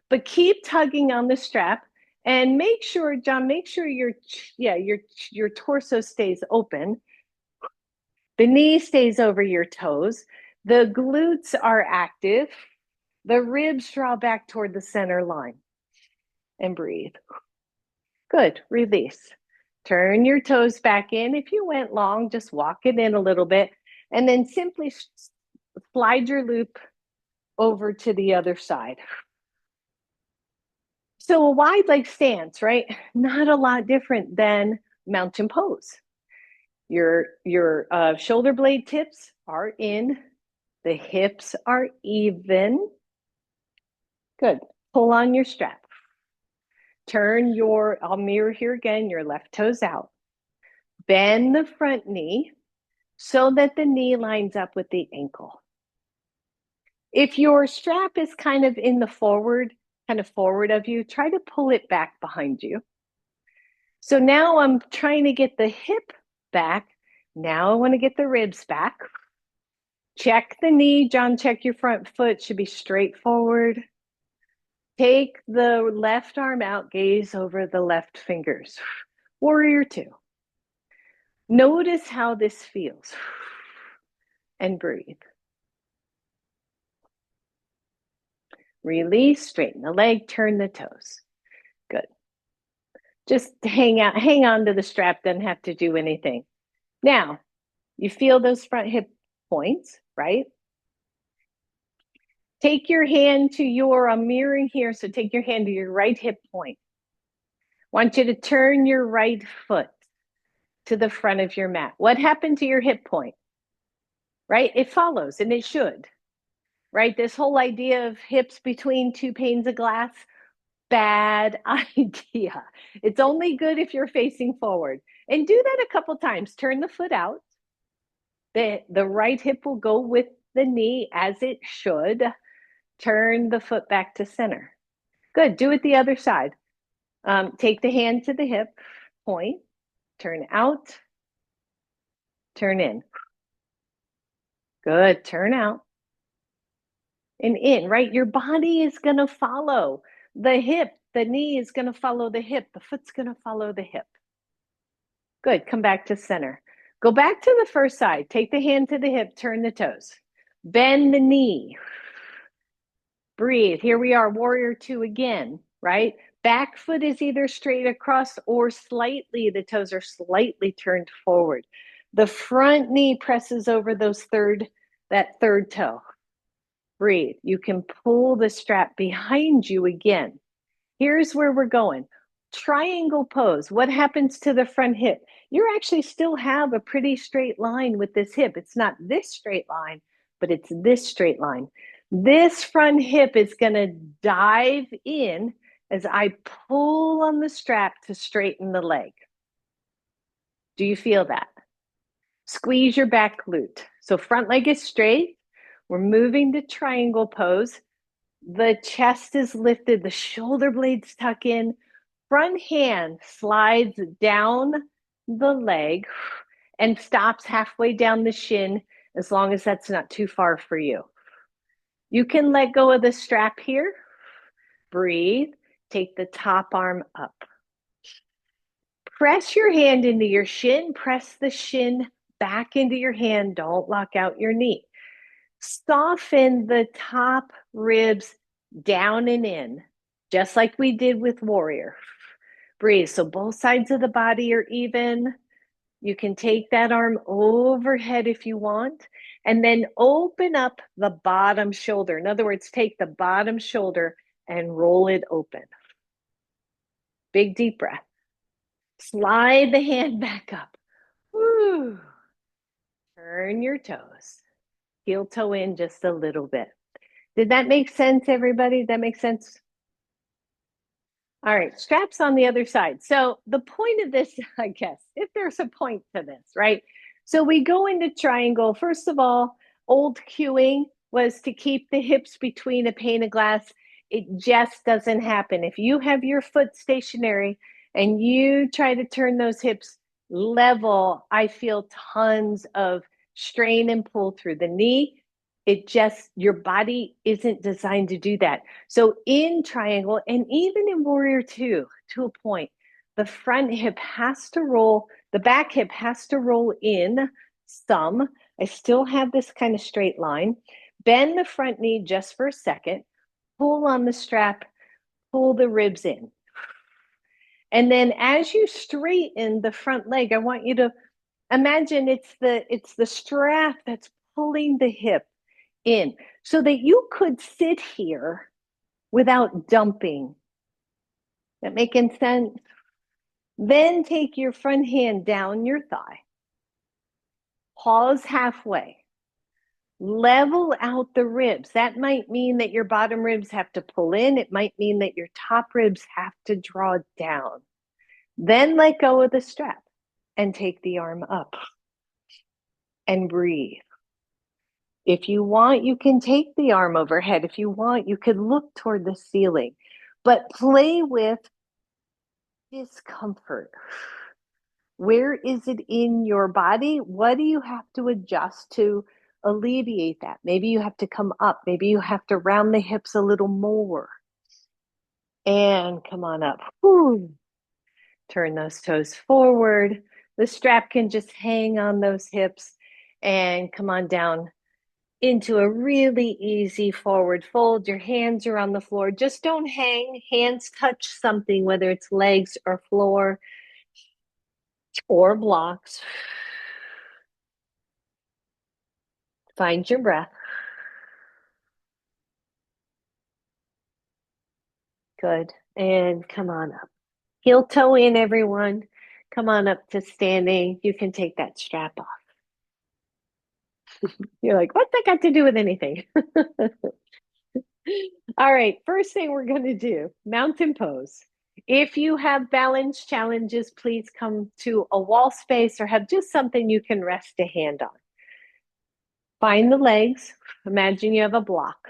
S1: but keep tugging on the strap. And make sure, John, your torso stays open. The knee stays over your toes. The glutes are active. The ribs draw back toward the center line. And breathe. Good. Release. Turn your toes back in. If you went long, just walk it in a little bit. And then simply slide your loop over to the other side. So a wide leg stance, right? Not a lot different than mountain pose. Your shoulder blade tips are in. The hips are even. Good. Pull on your strap. Turn I'll mirror here again, your left toes out. Bend the front knee so that the knee lines up with the ankle. If your strap is kind of in the forward of you, try to pull it back behind you. So now I'm trying to get the hip back. Now I want to get the ribs back. Check the knee, John, check your front foot, should be straight forward. Take the left arm out, gaze over the left fingers. Warrior 2. Notice how this feels. And breathe. Release, straighten the leg, turn the toes. Good. Just hang on to the strap, doesn't have to do anything. Now, you feel those front hip points, right? Take your hand to I'm mirroring here, so take your hand to your right hip point. Want you to turn your right foot to the front of your mat. What happened to your hip point? Right? It follows, and it should. Right? This whole idea of hips between 2 panes of glass, bad idea. It's only good if you're facing forward. And do that a couple times. Turn the foot out. The right hip will go with the knee as it should. Turn the foot back to center. Good. Do it the other side. Take the hand to the hip, point, turn out, turn in. Good. Turn out and in, right? Your body is going to follow the hip. The knee is going to follow the hip. The foot's going to follow the hip. Good. Come back to center. Go back to the first side. Take the hand to the hip, turn the toes. Bend the knee. Breathe. Here we are, warrior 2 again, right? Back foot is either straight across or slightly, the toes are slightly turned forward. The front knee presses over that third toe. Breathe. You can pull the strap behind you again. Here's where we're going. Triangle pose. What happens to the front hip? You actually still have a pretty straight line with this hip. It's not this straight line, but it's this straight line. This front hip is going to dive in as I pull on the strap to straighten the leg. Do you feel that? Squeeze your back glute. So front leg is straight. We're moving to triangle pose. The chest is lifted, the shoulder blades tuck in. Front hand slides down the leg and stops halfway down the shin, as long as that's not too far for you. You can let go of the strap here. Breathe. Take the top arm up. Press your hand into your shin. Press the shin back into your hand. Don't lock out your knee. Soften the top ribs down and in, just like we did with warrior. Breathe. So both sides of the body are even. You can take that arm overhead if you want, and then open up the bottom shoulder. In other words, take the bottom shoulder and roll it open. Big deep breath. Slide the hand back up. Woo. Turn your toes. Heel toe in just a little bit. Did that make sense, everybody? Did that make sense? All right, straps on the other side. So the point of this, I guess, if there's a point to this, right? So we go into triangle. First of all, old cueing was to keep the hips between a pane of glass. It just doesn't happen. If you have your foot stationary and you try to turn those hips level, I feel tons of strain and pull through the knee. Your body isn't designed to do that. So in triangle, and even in warrior two, to a point, the front hip has to roll, the back hip has to roll in some. I still have this kind of straight line. Bend the front knee just for a second, pull on the strap, pull the ribs in. And then as you straighten the front leg, I want you to imagine it's the strap that's pulling the hip in, so that you could sit here without dumping. That making sense? Then take your front hand down your thigh. Pause halfway. Level out the ribs. That might mean that your bottom ribs have to pull in. It might mean that your top ribs have to draw down. Then let go of the strap and take the arm up and breathe. If you want, you can take the arm overhead. If you want, you could look toward the ceiling, but play with discomfort. Where is it in your body? What do you have to adjust to alleviate that? Maybe you have to come up. Maybe you have to round the hips a little more. And come on up. Whew. Turn those toes forward. The strap can just hang on those hips and come on down into a really easy forward fold. Your hands are on the floor. Just don't hang. Hands touch something, whether it's legs or floor or blocks. Find your breath. Good. And come on up. Heel toe in, everyone. Come on up to standing. You can take that strap off. You're like, what's that got to do with anything? All right, first thing we're going to do, mountain pose. If you have balance challenges, please come to a wall space or have just something you can rest a hand on. Find the legs. Imagine you have a block.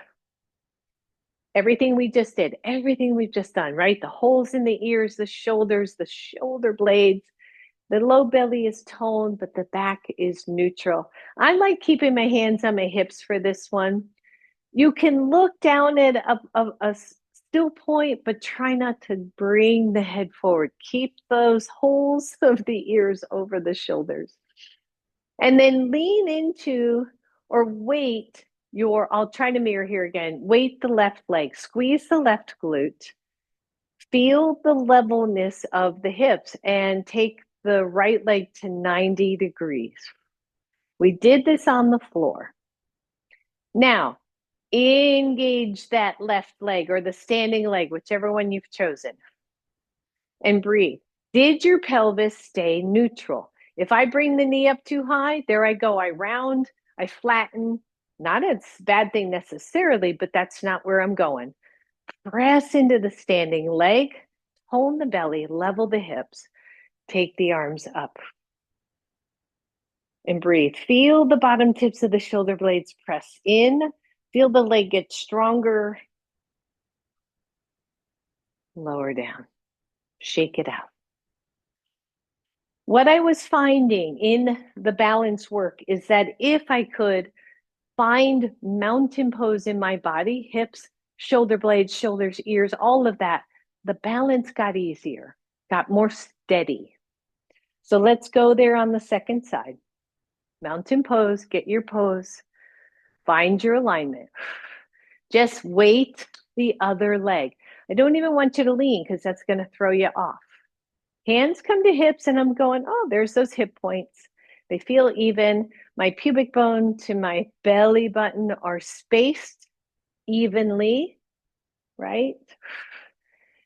S1: Everything we just did, everything we've just done, right? The holes in the ears, the shoulders, the shoulder blades. The low belly is toned, but the back is neutral. I like keeping my hands on my hips for this one. You can look down at a still point, but try not to bring the head forward. Keep those holes of the ears over the shoulders. And then lean into or weight I'll try to mirror here again. Weight the left leg, squeeze the left glute, Feel the levelness of the hips and take the right leg to 90 degrees. We did this on the floor. Now, engage that left leg or the standing leg, whichever one you've chosen, and breathe. Did your pelvis stay neutral? If I bring the knee up too high, there I go. I round, I flatten. Not a bad thing necessarily, but that's not where I'm going. Press into the standing leg, tone the belly, level the hips, take the arms up and breathe. Feel the bottom tips of the shoulder blades press in. Feel the leg get stronger. Lower down. Shake it out. What I was finding in the balance work is that if I could find mountain pose in my body, hips, shoulder blades, shoulders, ears, all of that, the balance got easier, got more steady. So let's go there on the second side. Mountain pose, get your pose, find your alignment. Just weight the other leg. I don't even want you to lean because that's going to throw you off. Hands come to hips and I'm going, oh, there's those hip points. They feel even. My pubic bone to my belly button are spaced evenly, right?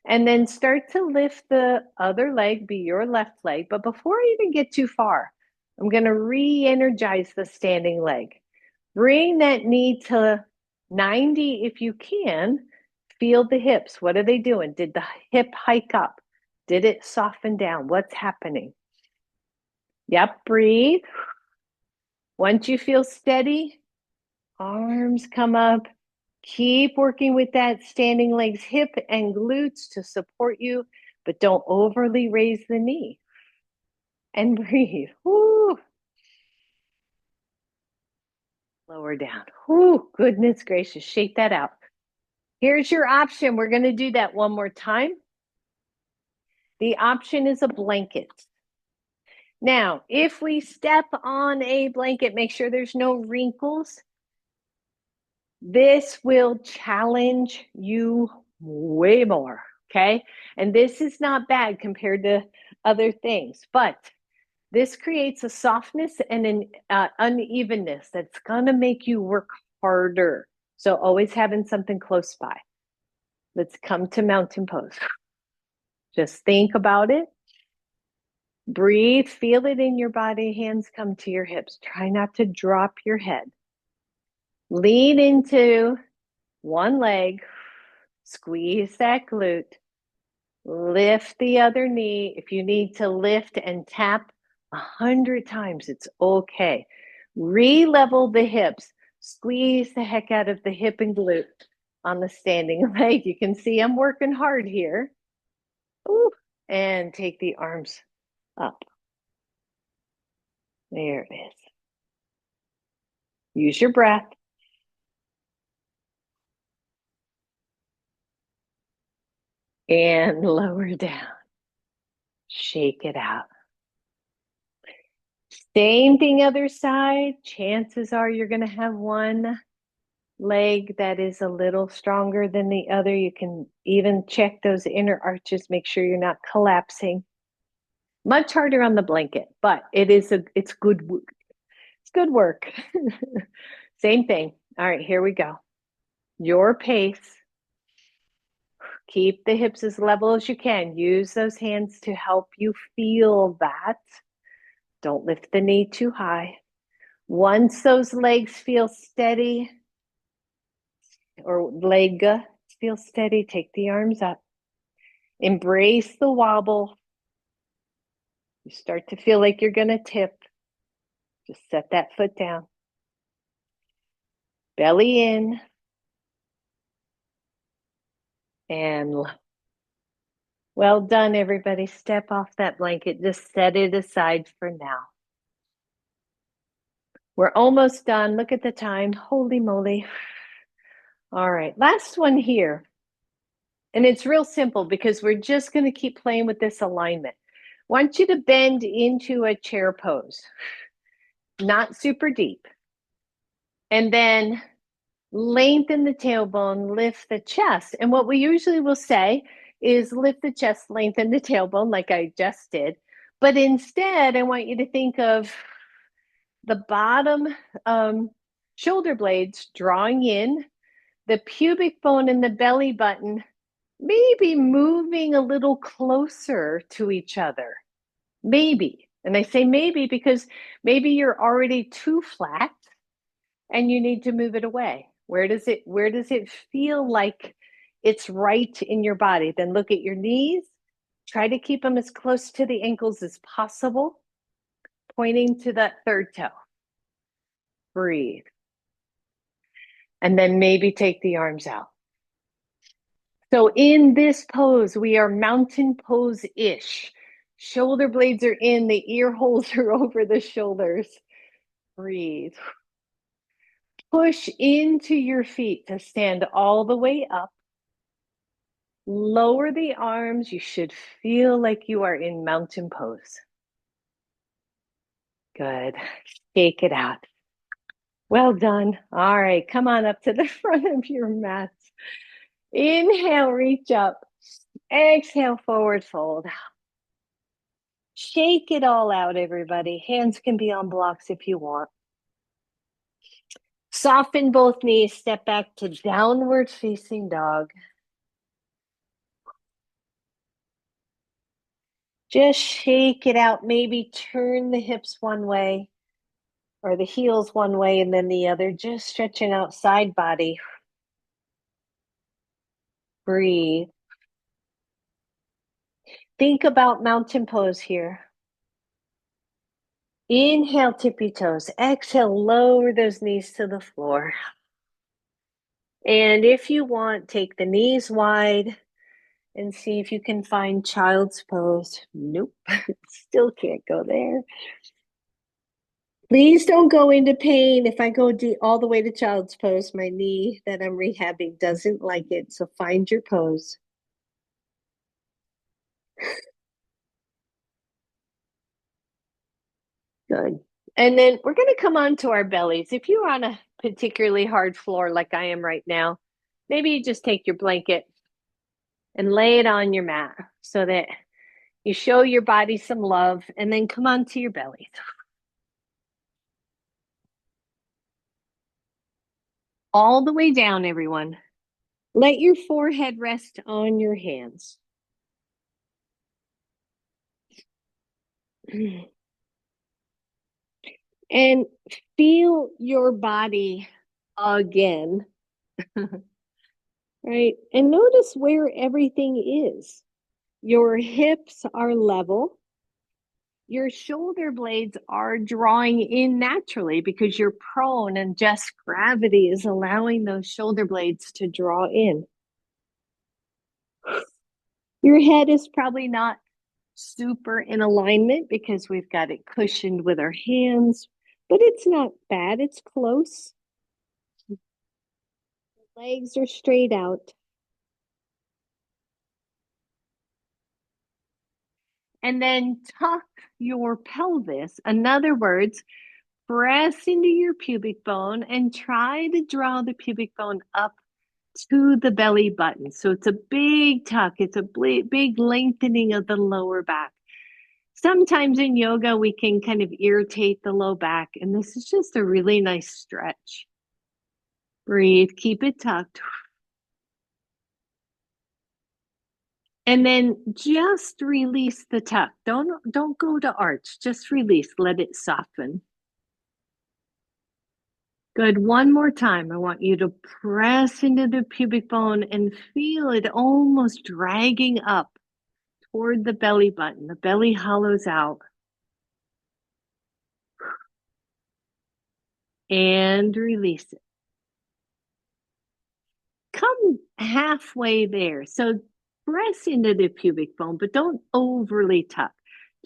S1: And then start to lift the other leg, be your left leg. But before I even get too far, I'm going to re-energize the standing leg. Bring that knee to 90 if you can. Feel the hips. What are they doing? Did the hip hike up? Did it soften down? What's happening? Yep, breathe. Once you feel steady, arms come up. Keep working with that standing legs, hip and glutes to support you, but don't overly raise the knee. And breathe. Woo. Lower down. Woo, goodness gracious, shake that out. Here's your option. We're going to do that one more time. The option is a blanket. Now, if we step on a blanket, make sure there's no wrinkles. This will challenge you way more, okay? And this is not bad compared to other things, but this creates a softness and an unevenness that's gonna make you work harder. So always having something close by. Let's come to mountain pose. Just think about it. Breathe, feel it in your body. Hands come to your hips. Try not to drop your head. Lean into one leg. Squeeze that glute. Lift the other knee. If you need to lift and tap 100 times, it's okay. Re-level the hips. Squeeze the heck out of the hip and glute on the standing leg. You can see I'm working hard here. Ooh. And take the arms up. There it is. Use your breath. And lower down. Shake it out. Same thing other side. Chances are you're going to have one leg that is a little stronger than the other. You can even check those inner arches, make sure you're not collapsing. Much harder on the blanket, but it's good work. It's good work. Same thing. All right, here we go. Your pace. Keep the hips as level as you can. Use those hands to help you feel that. Don't lift the knee too high. Once those legs feel steady, or leg feels steady, take the arms up. Embrace the wobble. You start to feel like you're going to tip. Just set that foot down. Belly in. And well done, everybody. Step off that blanket. Just set it aside for now. We're almost done. Look at the time. Holy moly. All right, last one here. And it's real simple because we're just going to keep playing with this alignment. I want you to bend into a chair pose, not super deep. And then lengthen the tailbone, lift the chest. And what we usually will say is lift the chest, lengthen the tailbone like I just did. But instead, I want you to think of the bottom shoulder blades drawing in, the pubic bone and the belly button maybe moving a little closer to each other. Maybe. And I say maybe because maybe you're already too flat and you need to move it away. Where does it feel like it's right in your body? Then look at your knees. Try to keep them as close to the ankles as possible, pointing to that third toe. Breathe. And then maybe take the arms out. So in this pose, we are mountain pose-ish. Shoulder blades are in, the ear holes are over the shoulders. Breathe. Push into your feet to stand all the way up. Lower the arms. You should feel like you are in mountain pose. Good. Shake it out. Well done. All right, come on up to the front of your mat. Inhale, reach up. Exhale, forward fold. Shake it all out, everybody. Hands can be on blocks if you want. Soften both knees. Step back to downward facing dog. Just shake it out. Maybe turn the hips one way or the heels one way and then the other. Just stretching out side body. Breathe. Think about mountain pose here. Inhale, tippy toes. Exhale, lower those knees to the floor. And if you want, take the knees wide and see if you can find child's pose. Nope, still can't go there. Please don't go into pain. If I go all the way to child's pose, my knee that I'm rehabbing doesn't like it. So find your pose. Good. And then we're going to come on to our bellies. If you're on a particularly hard floor like I am right now, maybe you just take your blanket and lay it on your mat so that you show your body some love and then come on to your belly. All the way down, everyone. Let your forehead rest on your hands. And feel your body again. Right? And notice where everything is. Your hips are level. Your shoulder blades are drawing in naturally because you're prone and just gravity is allowing those shoulder blades to draw in. Your head is probably not super in alignment because we've got it cushioned with our hands, but it's not bad. It's close. Legs are straight out. And then tuck your pelvis. In other words, press into your pubic bone and try to draw the pubic bone up to the belly button. So it's a big tuck. It's a big lengthening of the lower back. Sometimes in yoga, we can kind of irritate the low back, and this is just a really nice stretch. Breathe, keep it tucked. And then just release the tuck. Don't go to arch, just release, let it soften. Good, one more time. I want you to press into the pubic bone and feel it almost dragging up toward the belly button. The belly hollows out. And release it. Come halfway there. So press into the pubic bone, but don't overly tuck.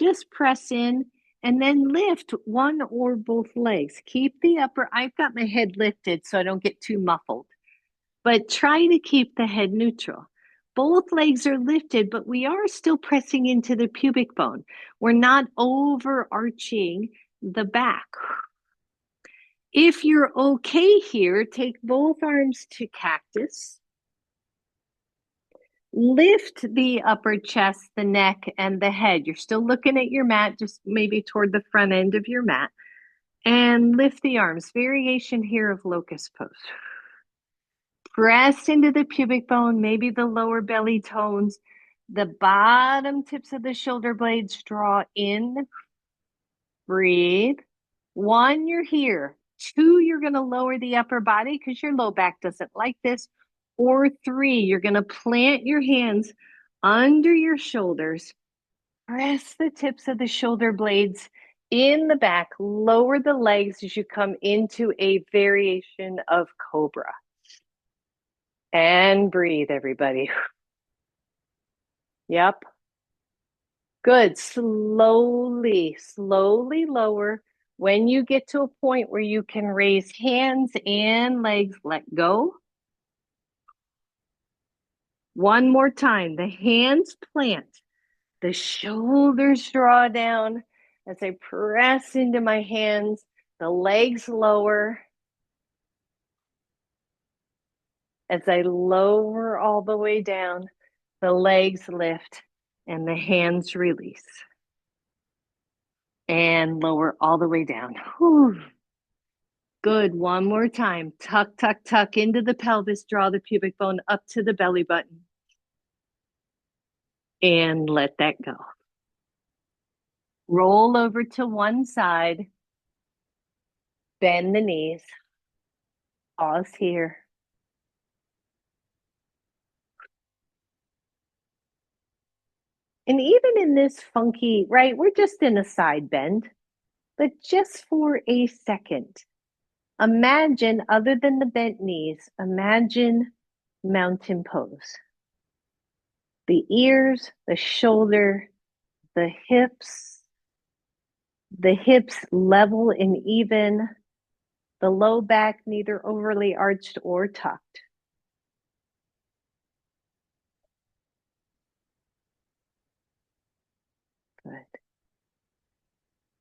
S1: Just press in and then lift one or both legs. Keep the upper, I've got my head lifted so I don't get too muffled, but try to keep the head neutral. Both legs are lifted, but we are still pressing into the pubic bone. We're not overarching the back. If you're okay here, take both arms to cactus. Lift the upper chest, the neck, and the head. You're still looking at your mat, just maybe toward the front end of your mat. And lift the arms. Variation here of locust pose. Press into the pubic bone, maybe the lower belly tones. The bottom tips of the shoulder blades draw in. Breathe. One, you're here. Two, you're going to lower the upper body because your low back doesn't like this. Or three, you're going to plant your hands under your shoulders. Press the tips of the shoulder blades in the back. Lower the legs as you come into a variation of cobra. And breathe, everybody. Yep. Good. Slowly, slowly lower. When you get to a point where you can raise hands and legs, let go. One more time. The hands plant. The shoulders draw down as I press into my hands. The legs lower. As I lower all the way down, the legs lift and the hands release. And lower all the way down. Whew. Good. One more time. Tuck, tuck, tuck into the pelvis. Draw the pubic bone up to the belly button. And let that go. Roll over to one side. Bend the knees. Pause here. And even in this funky, right, we're just in a side bend, but just for a second, imagine, other than the bent knees, imagine mountain pose. The ears, the shoulder, the hips level and even, the low back neither overly arched or tucked. Good.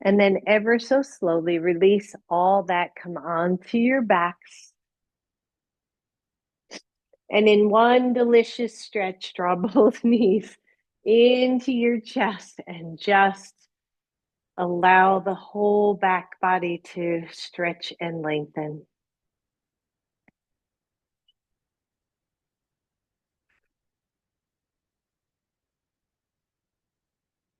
S1: And then ever so slowly release all that, come onto your backs. And in one delicious stretch, draw both knees into your chest and just allow the whole back body to stretch and lengthen.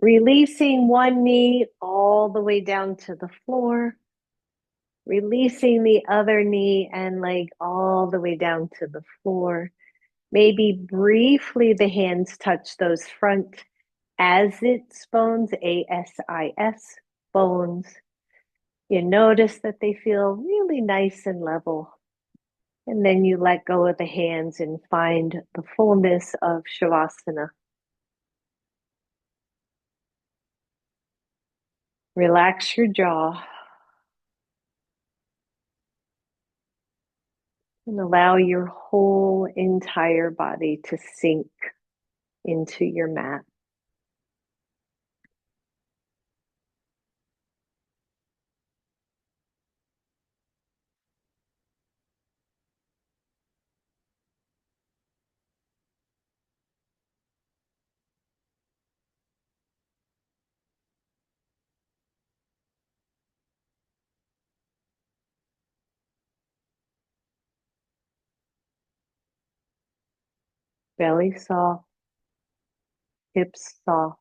S1: Releasing one knee all the way down to the floor. Releasing the other knee and leg all the way down to the floor. Maybe briefly the hands touch those front ASIS bones, ASIS bones. You notice that they feel really nice and level. And then you let go of the hands and find the fullness of Shavasana. Relax your jaw and allow your whole entire body to sink into your mat. Belly soft, hips soft.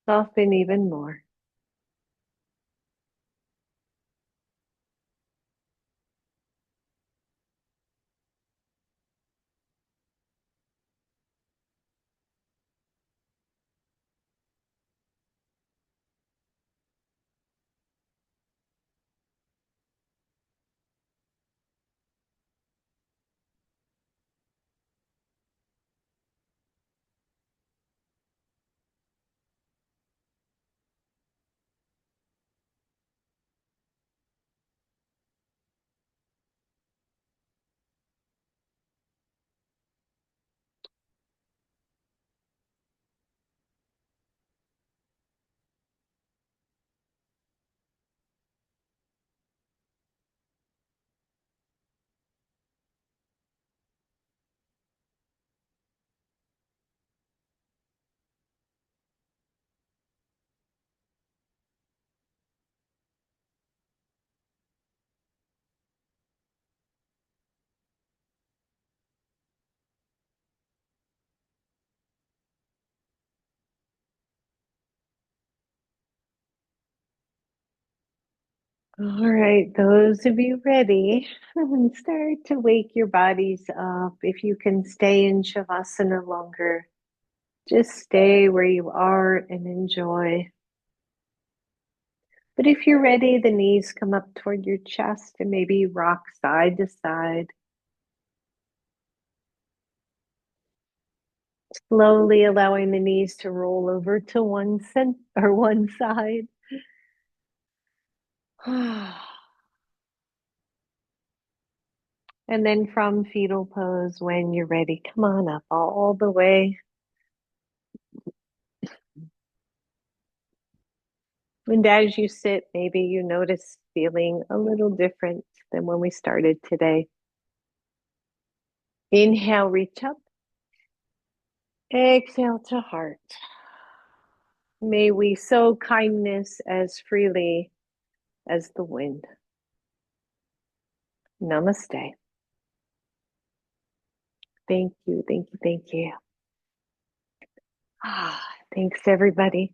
S1: Soften even more. All right, those of you ready, start to wake your bodies up. If you can stay in Shavasana longer, just stay where you are and enjoy. But if you're ready, the knees come up toward your chest and maybe rock side to side. Slowly allowing the knees to roll over to one side. And then from fetal pose, when you're ready, come on up all the way. And as you sit, maybe you notice feeling a little different than when we started today. Inhale, reach up. Exhale to heart. May we sow kindness as freely as the wind. Namaste. Thank you, thank you, thank you. Thanks, everybody.